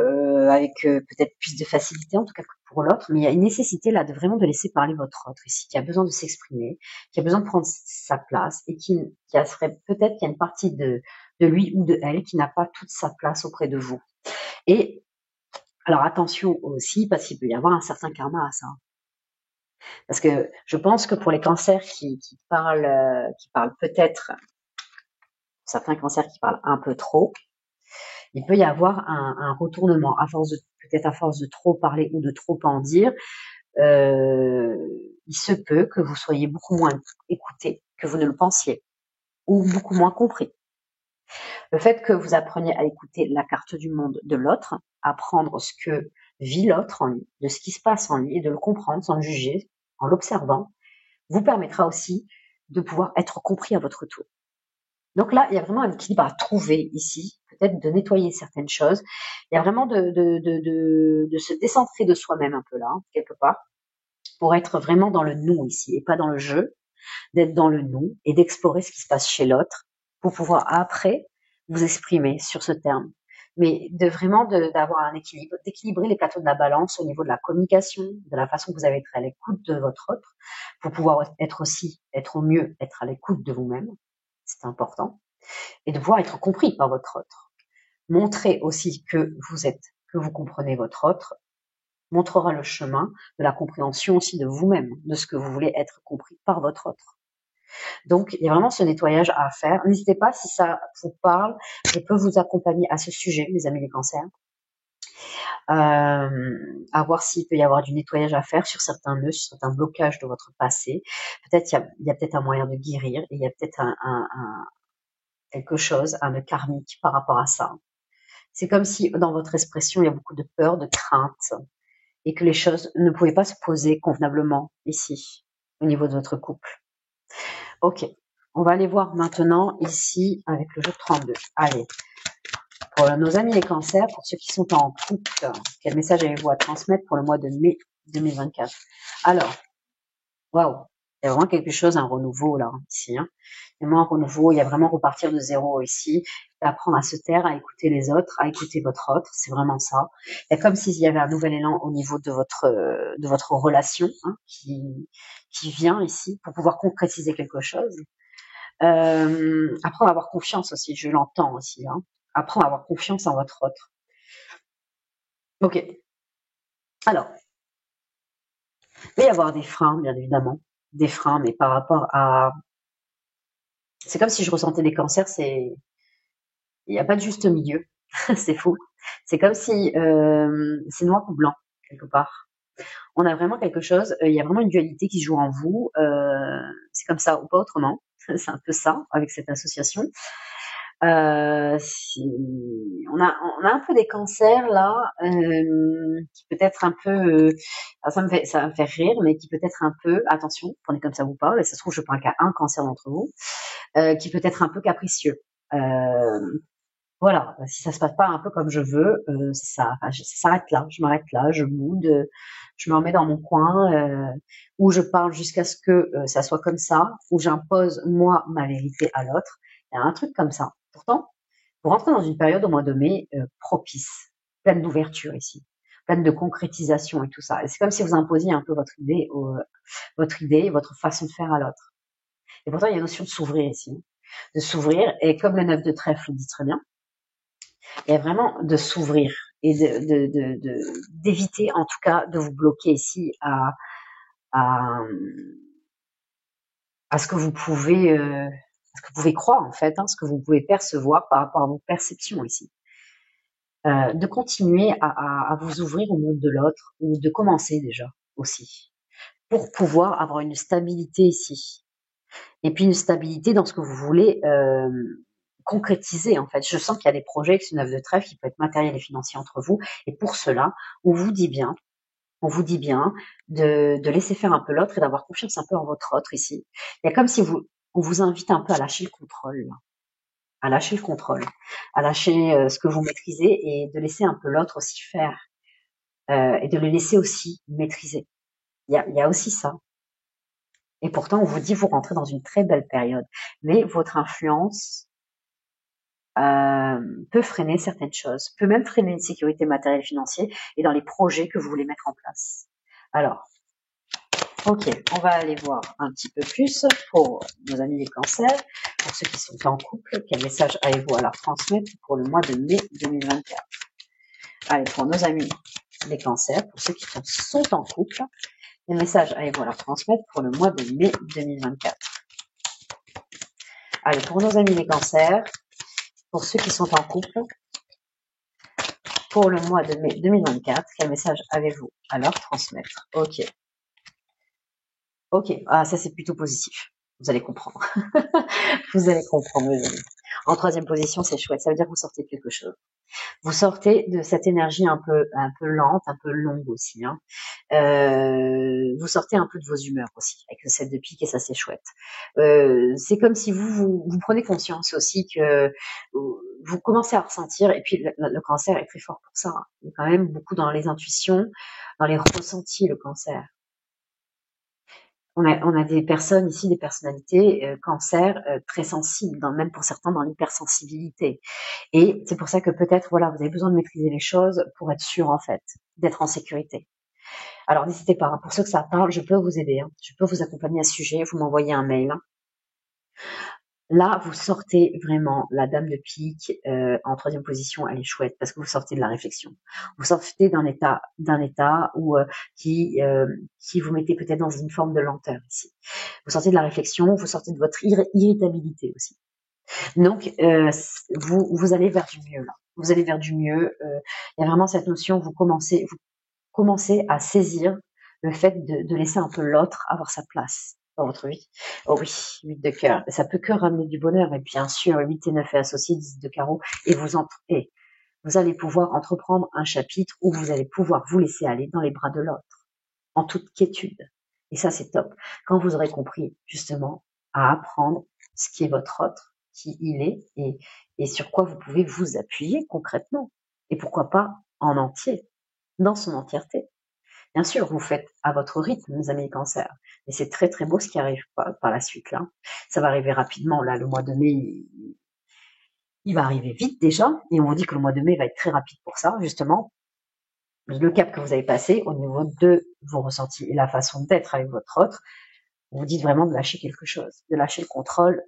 avec peut-être plus de facilité, en tout cas que pour l'autre, mais il y a une nécessité là de vraiment de laisser parler votre autre ici, qui a besoin de s'exprimer, qui a besoin de prendre sa place et qui serait peut-être qu'il y a une partie de lui ou de elle qui n'a pas toute sa place auprès de vous. Et alors attention aussi, parce qu'il peut y avoir un certain karma à ça. Parce que je pense que pour les cancers qui parlent peut-être, certains cancers qui parlent un peu trop, il peut y avoir un retournement peut-être à force de trop parler ou de trop en dire. Il se peut que vous soyez beaucoup moins écouté que vous ne le pensiez ou beaucoup moins compris. Le fait que vous appreniez à écouter la carte du monde de l'autre, apprendre ce que vit l'autre en lui, de ce qui se passe en lui et de le comprendre sans le juger, en l'observant, vous permettra aussi de pouvoir être compris à votre tour. Donc là, il y a vraiment un équilibre à trouver ici, peut-être de nettoyer certaines choses. Il y a vraiment de se décentrer de soi-même un peu là, hein, quelque part, pour être vraiment dans le nous ici et pas dans le jeu, d'être dans le nous et d'explorer ce qui se passe chez l'autre pour pouvoir après vous exprimer sur ce terme. Mais de vraiment d'avoir un équilibre, d'équilibrer les plateaux de la balance au niveau de la communication, de la façon que vous avez être à l'écoute de votre autre, pour pouvoir être au mieux, être à l'écoute de vous-même. C'est important. Et de pouvoir être compris par votre autre. Montrer aussi que vous comprenez votre autre, montrera le chemin de la compréhension aussi de vous-même, de ce que vous voulez être compris par votre autre. Donc, il y a vraiment ce nettoyage à faire. N'hésitez pas, si ça vous parle, je peux vous accompagner à ce sujet, mes amis les cancers. À voir s'il peut y avoir du nettoyage à faire sur certains nœuds, sur certains blocages de votre passé. Peut-être il y a peut-être un moyen de guérir et il y a peut-être quelque chose, un nœud karmique par rapport à ça. C'est comme si dans votre expression, il y a beaucoup de peur, de crainte, et que les choses ne pouvaient pas se poser convenablement ici, au niveau de votre couple. Ok, on va aller voir maintenant ici avec le jeu 32. Allez, pour nos amis les cancers, pour ceux qui sont en couple, quel message avez-vous à transmettre pour le mois de mai 2024? Alors, waouh, il y a vraiment quelque chose, un renouveau là, ici. Hein. Il y a vraiment un renouveau, il y a vraiment repartir de zéro ici, apprendre à se taire, à écouter les autres, à écouter votre autre, c'est vraiment ça. Il y a comme s'il y avait un nouvel élan au niveau de votre relation hein, qui vient ici pour pouvoir concrétiser quelque chose. Apprendre à avoir confiance aussi, je l'entends aussi. Hein. apprendre à avoir confiance en votre autre. Ok. Alors, il va y avoir des freins, bien évidemment. Des freins, mais par rapport à... C'est comme si je ressentais des cancers, il n'y a pas de juste milieu. C'est fou. C'est comme si c'est noir ou blanc, quelque part. On a vraiment quelque chose, il y a vraiment une dualité qui se joue en vous. C'est comme ça ou pas autrement. C'est un peu ça, avec cette association. On a un peu des cancers là, qui peut être un peu, ça me fait rire, mais qui peut être un peu, attention, prenez comme ça vous parle, et ça se trouve je parle qu'à un cancer d'entre vous, qui peut être un peu capricieux. Voilà, si ça se passe pas un peu comme je veux, ça s'arrête là, je m'arrête là, je boude, je me remets dans mon coin, où je parle jusqu'à ce que ça soit comme ça, où j'impose moi ma vérité à l'autre. Il y a un truc comme ça. Pourtant, vous rentrez dans une période au mois de mai propice, pleine d'ouverture ici, pleine de concrétisation et tout ça. Et c'est comme si vous imposiez un peu votre idée, votre façon de faire à l'autre. Et pourtant, il y a une notion de s'ouvrir ici, de s'ouvrir. Et comme le 9 de trèfle le dit très bien, il y a vraiment de s'ouvrir et d'éviter en tout cas de vous bloquer ici à, à ce que vous pouvez croire en fait, hein, ce que vous pouvez percevoir par rapport à vos perceptions ici. De continuer à vous ouvrir au monde de l'autre ou de commencer déjà aussi pour pouvoir avoir une stabilité ici et puis une stabilité dans ce que vous voulez concrétiser en fait. Je sens qu'il y a des projets avec ce 9 de trèfle qui peut être matériel et financier entre vous et pour cela on vous dit bien de laisser faire un peu l'autre et d'avoir confiance un peu en votre autre ici. Il y a comme si on vous invite un peu à lâcher le contrôle là. À lâcher le contrôle, à lâcher ce que vous maîtrisez et de laisser un peu l'autre aussi faire et de le laisser aussi maîtriser. Il y a aussi ça. Et pourtant, on vous dit vous rentrez dans une très belle période, mais votre influence peut freiner certaines choses, peut même freiner une sécurité matérielle et financière et dans les projets que vous voulez mettre en place. Alors, ok, on va aller voir un petit peu plus pour nos amis les cancers, pour ceux qui sont en couple, quel message avez-vous à leur transmettre pour le mois de mai 2024? Allez, pour nos amis les cancers, pour ceux qui sont en couple, quel message avez-vous à leur transmettre pour le mois de mai 2024? Allez, pour nos amis les cancers, pour ceux qui sont en couple, pour le mois de mai 2024, quel message avez-vous à leur transmettre? Ok. Ok, ah ça c'est plutôt positif. Vous allez comprendre. Vous allez comprendre, mes amis. En troisième position, c'est chouette. Ça veut dire que vous sortez de quelque chose. Vous sortez de cette énergie un peu lente, un peu longue aussi. Hein. Vous sortez un peu de vos humeurs aussi, avec le 7 de pique, et ça c'est chouette. C'est comme si vous prenez conscience aussi que vous commencez à ressentir, et puis le cancer est très fort pour ça. Hein. Il est quand même beaucoup dans les intuitions, dans les ressentis, le cancer. On a des personnes ici, des personnalités cancer très sensibles, même pour certains dans l'hypersensibilité. Et c'est pour ça que peut-être, voilà, vous avez besoin de maîtriser les choses pour être sûr en fait, d'être en sécurité. Alors n'hésitez pas, hein, pour ceux que ça parle, je peux vous aider, hein, je peux vous accompagner à ce sujet, vous m'envoyez un mail. Hein. Là, vous sortez vraiment la dame de pique en troisième position, elle est chouette parce que vous sortez de la réflexion. Vous sortez d'un état où qui vous mettez peut-être dans une forme de lenteur ici. Vous sortez de la réflexion, vous sortez de votre irritabilité aussi. Donc vous allez vers du mieux là. Vous allez vers du mieux. Il y a vraiment cette notion, vous commencez à saisir le fait de laisser un peu l'autre avoir sa place dans votre vie. Oh oui, 8 de cœur. Ça peut que ramener du bonheur, et bien sûr, 8 et 9 est associé, 10 de carreau, et vous allez pouvoir entreprendre un chapitre où vous allez pouvoir vous laisser aller dans les bras de l'autre, en toute quiétude. Et ça, c'est top. Quand vous aurez compris, justement, à apprendre ce qui est votre autre, qui il est, et sur quoi vous pouvez vous appuyer concrètement. Et pourquoi pas en entier, dans son entièreté. Bien sûr, vous faites à votre rythme, mes amis cancers. Mais c'est très très beau ce qui arrive par la suite là. Ça va arriver rapidement. Là, le mois de mai, il va arriver vite déjà. Et on vous dit que le mois de mai va être très rapide pour ça, justement. Le cap que vous avez passé au niveau de vos ressentis et la façon d'être avec votre autre, on vous dit vraiment de lâcher quelque chose, de lâcher le contrôle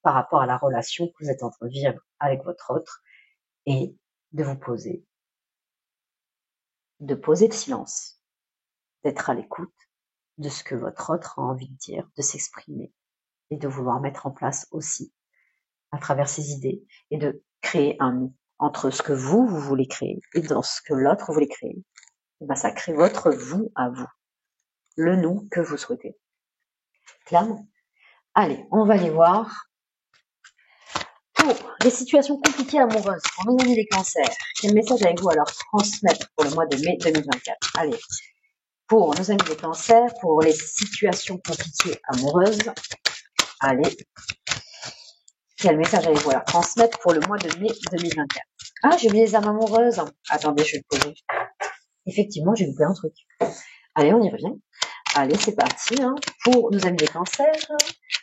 par rapport à la relation que vous êtes en train de vivre avec votre autre et de vous poser, de poser le silence, d'être à l'écoute de ce que votre autre a envie de dire, de s'exprimer et de vouloir mettre en place aussi à travers ses idées et de créer un nous entre ce que vous voulez créer et dans ce que l'autre voulait créer. Ben, ça crée votre vous à vous, le nous que vous souhaitez. Clairement. Allez, on va aller voir. Pour les situations compliquées amoureuses, pour nos amis les cancers, quel message avez-vous à leur transmettre pour le mois de mai 2024? Allez, pour nos amis les cancers, pour les situations compliquées amoureuses, allez, quel message allez-vous à leur transmettre pour le mois de mai 2024? Ah, j'ai oublié les âmes amoureuses. Attendez, je vais le poser. Effectivement, j'ai loupé un truc. Allez, on y revient. Allez, c'est parti. Pour nos amis les cancers,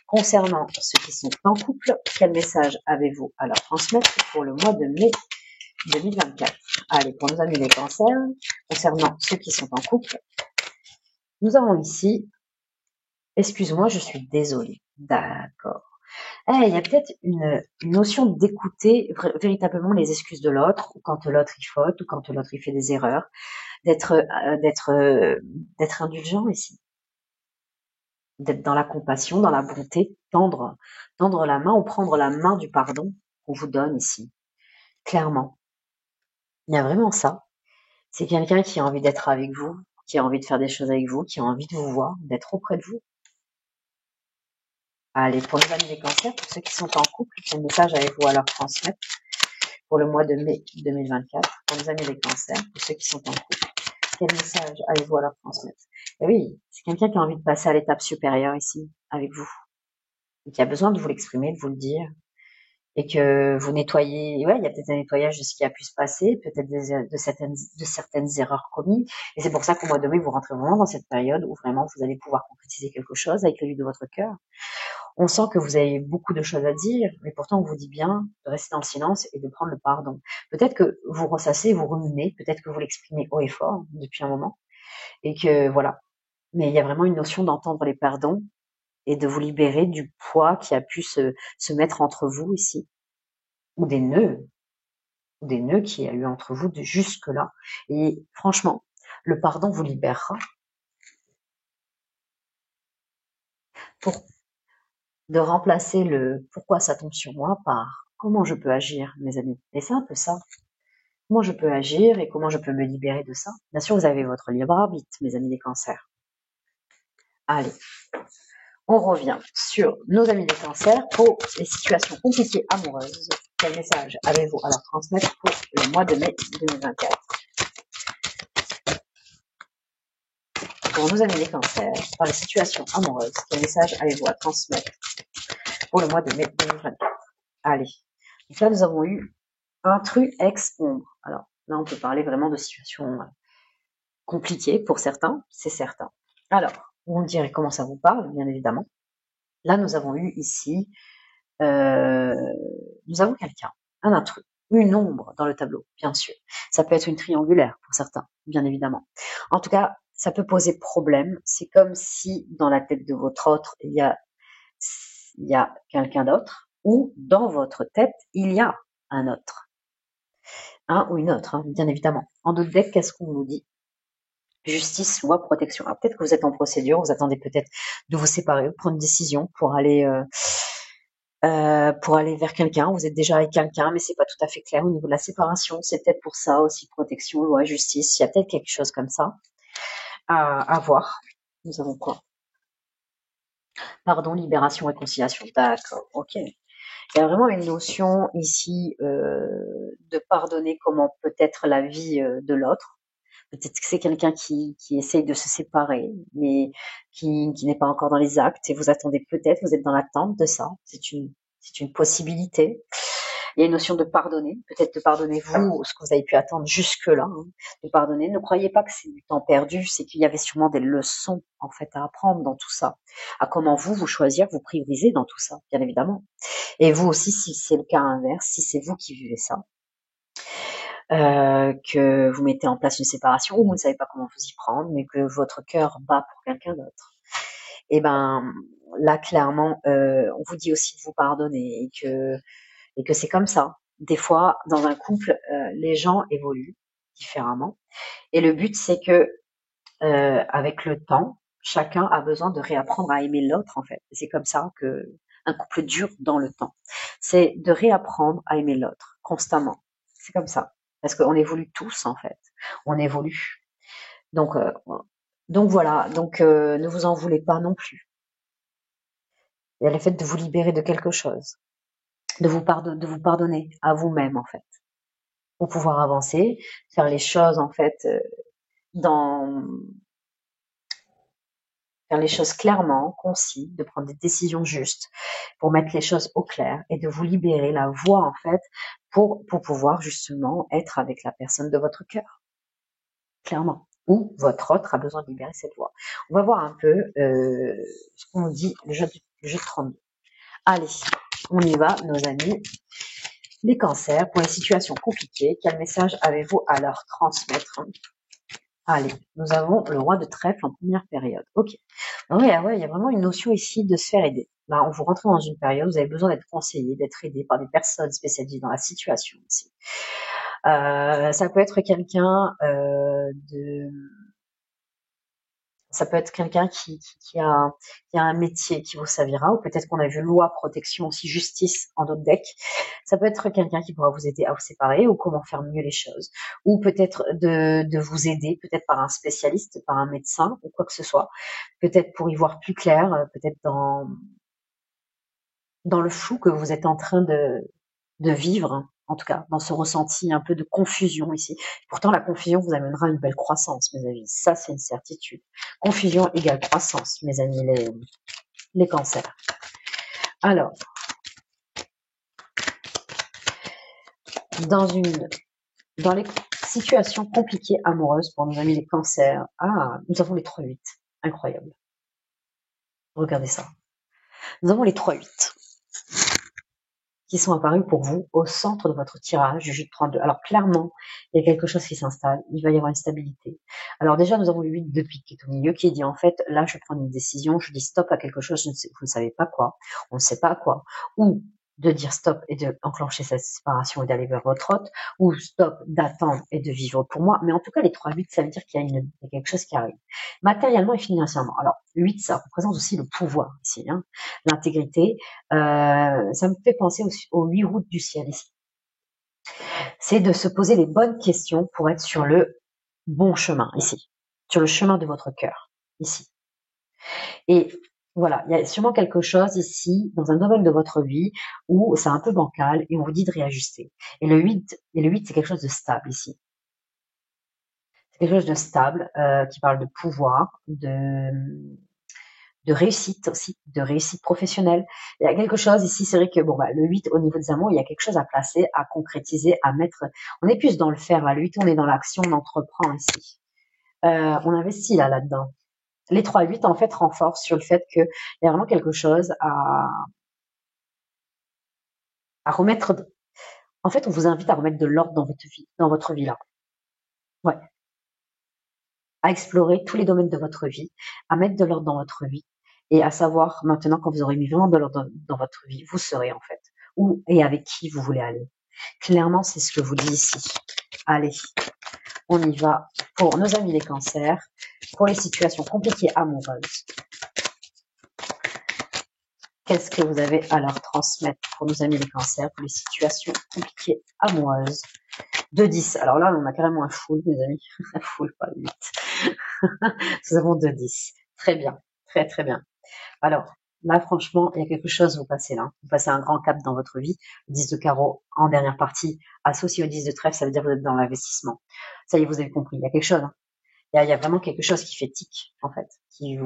concernant ceux qui sont en couple, quel message avez-vous à leur transmettre pour le mois de mai 2024? Allez, pour nos amis les cancers, concernant ceux qui sont en couple, nous avons ici, excuse-moi, je suis désolée. D'accord. Il y a peut-être une notion d'écouter véritablement les excuses de l'autre, ou quand l'autre il faute, ou quand l'autre il fait des erreurs, d'être indulgent ici, d'être dans la compassion, dans la bonté, tendre la main ou prendre la main du pardon qu'on vous donne ici. Clairement, il y a vraiment ça. C'est quelqu'un qui a envie d'être avec vous, qui a envie de faire des choses avec vous, qui a envie de vous voir, d'être auprès de vous. Allez, pour nos amis des cancers, pour ceux qui sont en couple, quel message avez-vous à leur transmettre pour le mois de mai 2024? Pour nos amis des cancers, pour ceux qui sont en couple, quel message avez-vous à leur transmettre? Et oui, c'est quelqu'un qui a envie de passer à l'étape supérieure ici, avec vous, et qui a besoin de vous l'exprimer, de vous le dire, et que vous nettoyez. Ouais, il y a peut-être un nettoyage de ce qui a pu se passer, peut-être de certaines erreurs commises. Et c'est pour ça qu'au mois de mai, vous rentrez vraiment dans cette période où vraiment vous allez pouvoir concrétiser quelque chose avec le livre de votre cœur. On sent que vous avez beaucoup de choses à dire, mais pourtant on vous dit bien de rester dans le silence et de prendre le pardon. Peut-être que vous ressassez, vous ruminez, peut-être que vous l'exprimez haut et fort depuis un moment, et que voilà. Mais il y a vraiment une notion d'entendre les pardons et de vous libérer du poids qui a pu se mettre entre vous ici, ou des nœuds qu'il y a eu entre vous de jusque-là. Et franchement, le pardon vous libérera pour de remplacer le pourquoi ça tombe sur moi par comment je peux agir, mes amis. Et c'est un peu ça. Comment je peux agir et comment je peux me libérer de ça. Bien sûr, vous avez votre libre arbitre, mes amis des cancers. Allez, on revient sur nos amis des cancers pour les situations compliquées amoureuses. Quel message avez-vous à leur transmettre pour le mois de mai 2024? Pour nos amis des cancers, par les situations amoureuses, quel message avez-vous à transmettre pour le mois de mai 2024? Allez, donc là nous avons eu intrus ex ombre. Alors là on peut parler vraiment de situations compliquées pour certains, c'est certain. Alors, vous me direz comment ça vous parle, bien évidemment. Là nous avons eu ici, nous avons quelqu'un, un intrus, une ombre dans le tableau, bien sûr. Ça peut être une triangulaire pour certains, bien évidemment. En tout cas, ça peut poser problème. C'est comme si dans la tête de votre autre, il y a quelqu'un d'autre, ou dans votre tête, il y a un autre. Un ou une autre, bien évidemment. En d'autres decks, qu'est-ce qu'on nous dit? Justice, loi, protection. Alors peut-être que vous êtes en procédure, vous attendez peut-être de vous séparer, de prendre une décision pour aller vers quelqu'un. Vous êtes déjà avec quelqu'un, mais c'est pas tout à fait clair au niveau de la séparation. C'est peut-être pour ça aussi, protection, loi, justice. Il y a peut-être quelque chose comme ça à voir. Nous avons quoi? Pardon, libération, réconciliation. D'accord, ok. Il y a vraiment une notion ici de pardonner comment peut être la vie de l'autre. Peut-être que c'est quelqu'un qui essaye de se séparer, mais qui n'est pas encore dans les actes, et vous attendez peut-être, vous êtes dans l'attente de ça. C'est une possibilité. Il y a une notion de pardonner, peut-être de pardonner vous ce que vous avez pu attendre jusque-là, de pardonner. Ne croyez pas que c'est du temps perdu, c'est qu'il y avait sûrement des leçons en fait à apprendre dans tout ça, à comment vous choisir, vous prioriser dans tout ça, bien évidemment. Et vous aussi, si c'est le cas inverse, si c'est vous qui vivez ça, que vous mettez en place une séparation ou vous ne savez pas comment vous y prendre, mais que votre cœur bat pour quelqu'un d'autre. Et ben là, clairement, on vous dit aussi de vous pardonner et que c'est comme ça. des fois, dans un couple, les gens évoluent différemment. Et le but, c'est que avec le temps, chacun a besoin de réapprendre à aimer l'autre, en fait. C'est comme ça que un couple dure dans le temps. C'est de réapprendre à aimer l'autre constamment. C'est comme ça. Parce qu'on évolue tous, en fait. On évolue. Donc, euh, donc voilà. Donc, ne vous en voulez pas non plus. Il y a le fait de vous libérer de quelque chose, de vous pardonner à vous-même, en fait, pour pouvoir avancer, faire les choses, en fait, dans faire les choses clairement, concis, de prendre des décisions justes, pour mettre les choses au clair et de vous libérer la voie, en fait, pour pouvoir justement être avec la personne de votre cœur, clairement. Ou votre autre a besoin de libérer cette voie. On va voir un peu ce qu'on dit, le jeu de 32. Allez, on y va, nos amis. Les cancers, pour les situations compliquées, quel message avez-vous à leur transmettre? Allez, nous avons le roi de trèfle en première période. Ok. Ouais, il y a vraiment une notion ici de se faire aider. Là, on vous rentre dans une période où vous avez besoin d'être conseillé, d'être aidé par des personnes spécialisées dans la situation ici. Ça peut être quelqu'un ça peut être quelqu'un qui a un métier qui vous servira, ou peut-être qu'on a vu loi, protection, aussi justice en d'autres decks. Ça peut être quelqu'un qui pourra vous aider à vous séparer ou comment faire mieux les choses. Ou peut-être de vous aider, peut-être par un spécialiste, par un médecin ou quoi que ce soit. Peut-être pour y voir plus clair, peut-être dans le flou que vous êtes en train de vivre, en tout cas, dans ce ressenti un peu de confusion ici. Pourtant, la confusion vous amènera une belle croissance, mes amis. Ça, c'est une certitude. Confusion égale croissance, mes amis, les cancers. Alors, dans les situations compliquées amoureuses pour nos amis les cancers, nous avons les 3-8. Incroyable. Regardez ça. Nous avons les 3-8 qui sont apparus pour vous au centre de votre tirage du jeu de 32. Alors clairement, il y a quelque chose qui s'installe, il va y avoir une stabilité. Alors déjà, nous avons le 8 de pique qui est au milieu, qui dit en fait, là je prends une décision, je dis stop à quelque chose, vous ne savez pas quoi, on ne sait pas quoi, ou de dire stop et de enclencher cette séparation et d'aller vers votre autre, ou stop d'attendre et de vivre pour moi. Mais en tout cas, les 3-8, ça veut dire qu'il y a quelque chose qui arrive. Matériellement et financièrement. Alors, 8, ça représente aussi le pouvoir ici, hein, l'intégrité. Ça me fait penser aux 8 routes du ciel ici. C'est de se poser les bonnes questions pour être sur le bon chemin ici, sur le chemin de votre cœur ici. Et voilà, il y a sûrement quelque chose ici, dans un domaine de votre vie, où c'est un peu bancal et on vous dit de réajuster. Et le 8, c'est quelque chose de stable ici. C'est quelque chose de stable, qui parle de pouvoir, de réussite aussi, de réussite professionnelle. Il y a quelque chose ici, c'est vrai que le 8 au niveau des amours, il y a quelque chose à placer, à concrétiser, à mettre. On est plus dans le faire, là. Le 8, on est dans l'action, on entreprend ici. On investit là-dedans. Les 3-8, en fait, renforcent sur le fait qu'il y a vraiment quelque chose à remettre. En fait, on vous invite à remettre de l'ordre dans votre vie là. Ouais. À explorer tous les domaines de votre vie, à mettre de l'ordre dans votre vie, et à savoir maintenant, quand vous aurez mis vraiment de l'ordre dans votre vie, vous saurez en fait où et avec qui vous voulez aller. Clairement, c'est ce que je vous dis ici. Allez, on y va pour nos amis les cancers, pour les situations compliquées amoureuses. Qu'est-ce que vous avez à leur transmettre pour nos amis les cancers, pour les situations compliquées amoureuses? 2-10. Alors là, on a carrément un full, mes amis. Un full, pas 8. Nous avons 2-10. Très bien. Très, très bien. Alors, là, franchement, il y a quelque chose, vous passez là. Vous passez un grand cap dans votre vie. Le 10 de carreau en dernière partie, associé au 10 de trèfle, ça veut dire que vous êtes dans l'investissement. Ça y est, vous avez compris. Il y a quelque chose. Hein. Il y a vraiment quelque chose qui fait tic, en fait, qui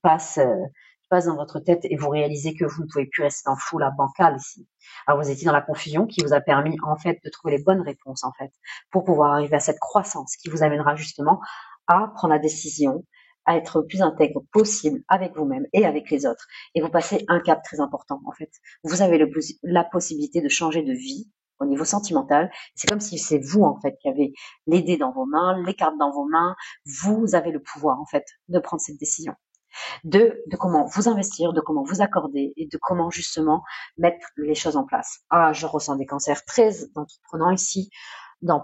passe dans votre tête et vous réalisez que vous ne pouvez plus rester dans le flou, la bancale ici. Alors, vous étiez dans la confusion qui vous a permis, en fait, de trouver les bonnes réponses, en fait, pour pouvoir arriver à cette croissance qui vous amènera justement à prendre la décision, à être le plus intègre possible avec vous-même et avec les autres. Et vous passez un cap très important, en fait. Vous avez la possibilité de changer de vie au niveau sentimental. C'est comme si c'est vous, en fait, qui avez les dés dans vos mains, les cartes dans vos mains. Vous avez le pouvoir, en fait, de prendre cette décision. de comment vous investir, de comment vous accorder et de comment justement mettre les choses en place. Ah, je ressens des cancers très entreprenants ici,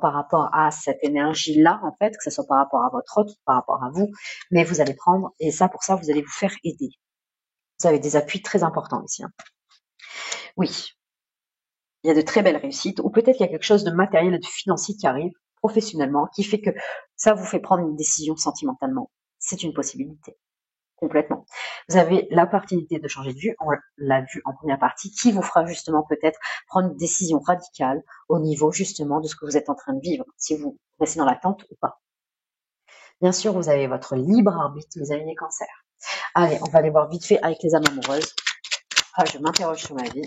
par rapport à cette énergie-là, en fait, que ce soit par rapport à votre autre, par rapport à vous, mais vous allez prendre, et ça, pour ça, vous allez vous faire aider. Vous avez des appuis très importants ici. Hein. Oui, il y a de très belles réussites, ou peut-être qu'il y a quelque chose de matériel et de financier qui arrive professionnellement, qui fait que ça vous fait prendre une décision sentimentalement. C'est une possibilité. Complètement. Vous avez l'opportunité de changer de vue, on l'a vu en première partie, qui vous fera justement peut-être prendre une décision radicale au niveau justement de ce que vous êtes en train de vivre, si vous restez dans l'attente ou pas. Bien sûr, vous avez votre libre arbitre, mes amis les cancers. Allez, on va aller voir vite fait avec les âmes amoureuses. Ah, je m'interroge sur ma vie.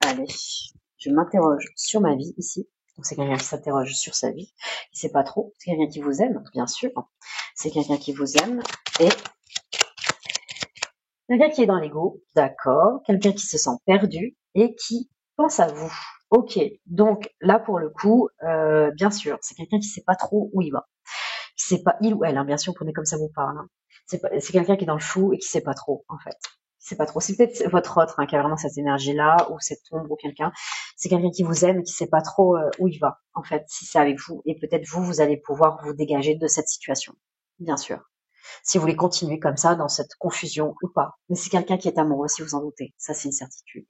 Allez, je m'interroge sur ma vie ici. Donc c'est quelqu'un qui s'interroge sur sa vie, qui sait pas trop. C'est quelqu'un qui vous aime, bien sûr. C'est quelqu'un qui vous aime et quelqu'un qui est dans l'ego, d'accord. Quelqu'un qui se sent perdu et qui pense à vous. Ok, donc là pour le coup, bien sûr, c'est quelqu'un qui sait pas trop où il va. Qui sait pas il ou elle, hein, bien sûr, prenez comme ça vous parle. Hein. C'est quelqu'un qui est dans le flou et qui sait pas trop, en fait. C'est pas trop. C'est peut-être votre autre hein, qui a vraiment cette énergie-là ou cette ombre ou quelqu'un. C'est quelqu'un qui vous aime et qui sait pas trop où il va, en fait, si c'est avec vous. Et peut-être vous, vous allez pouvoir vous dégager de cette situation, bien sûr. Si vous voulez continuer comme ça dans cette confusion ou pas. Mais c'est quelqu'un qui est amoureux, si vous en doutez. Ça, c'est une certitude.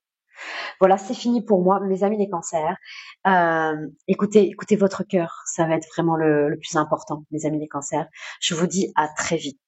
Voilà, c'est fini pour moi, mes amis les cancers. Écoutez votre cœur, ça va être vraiment le plus important, mes amis les cancers. Je vous dis à très vite.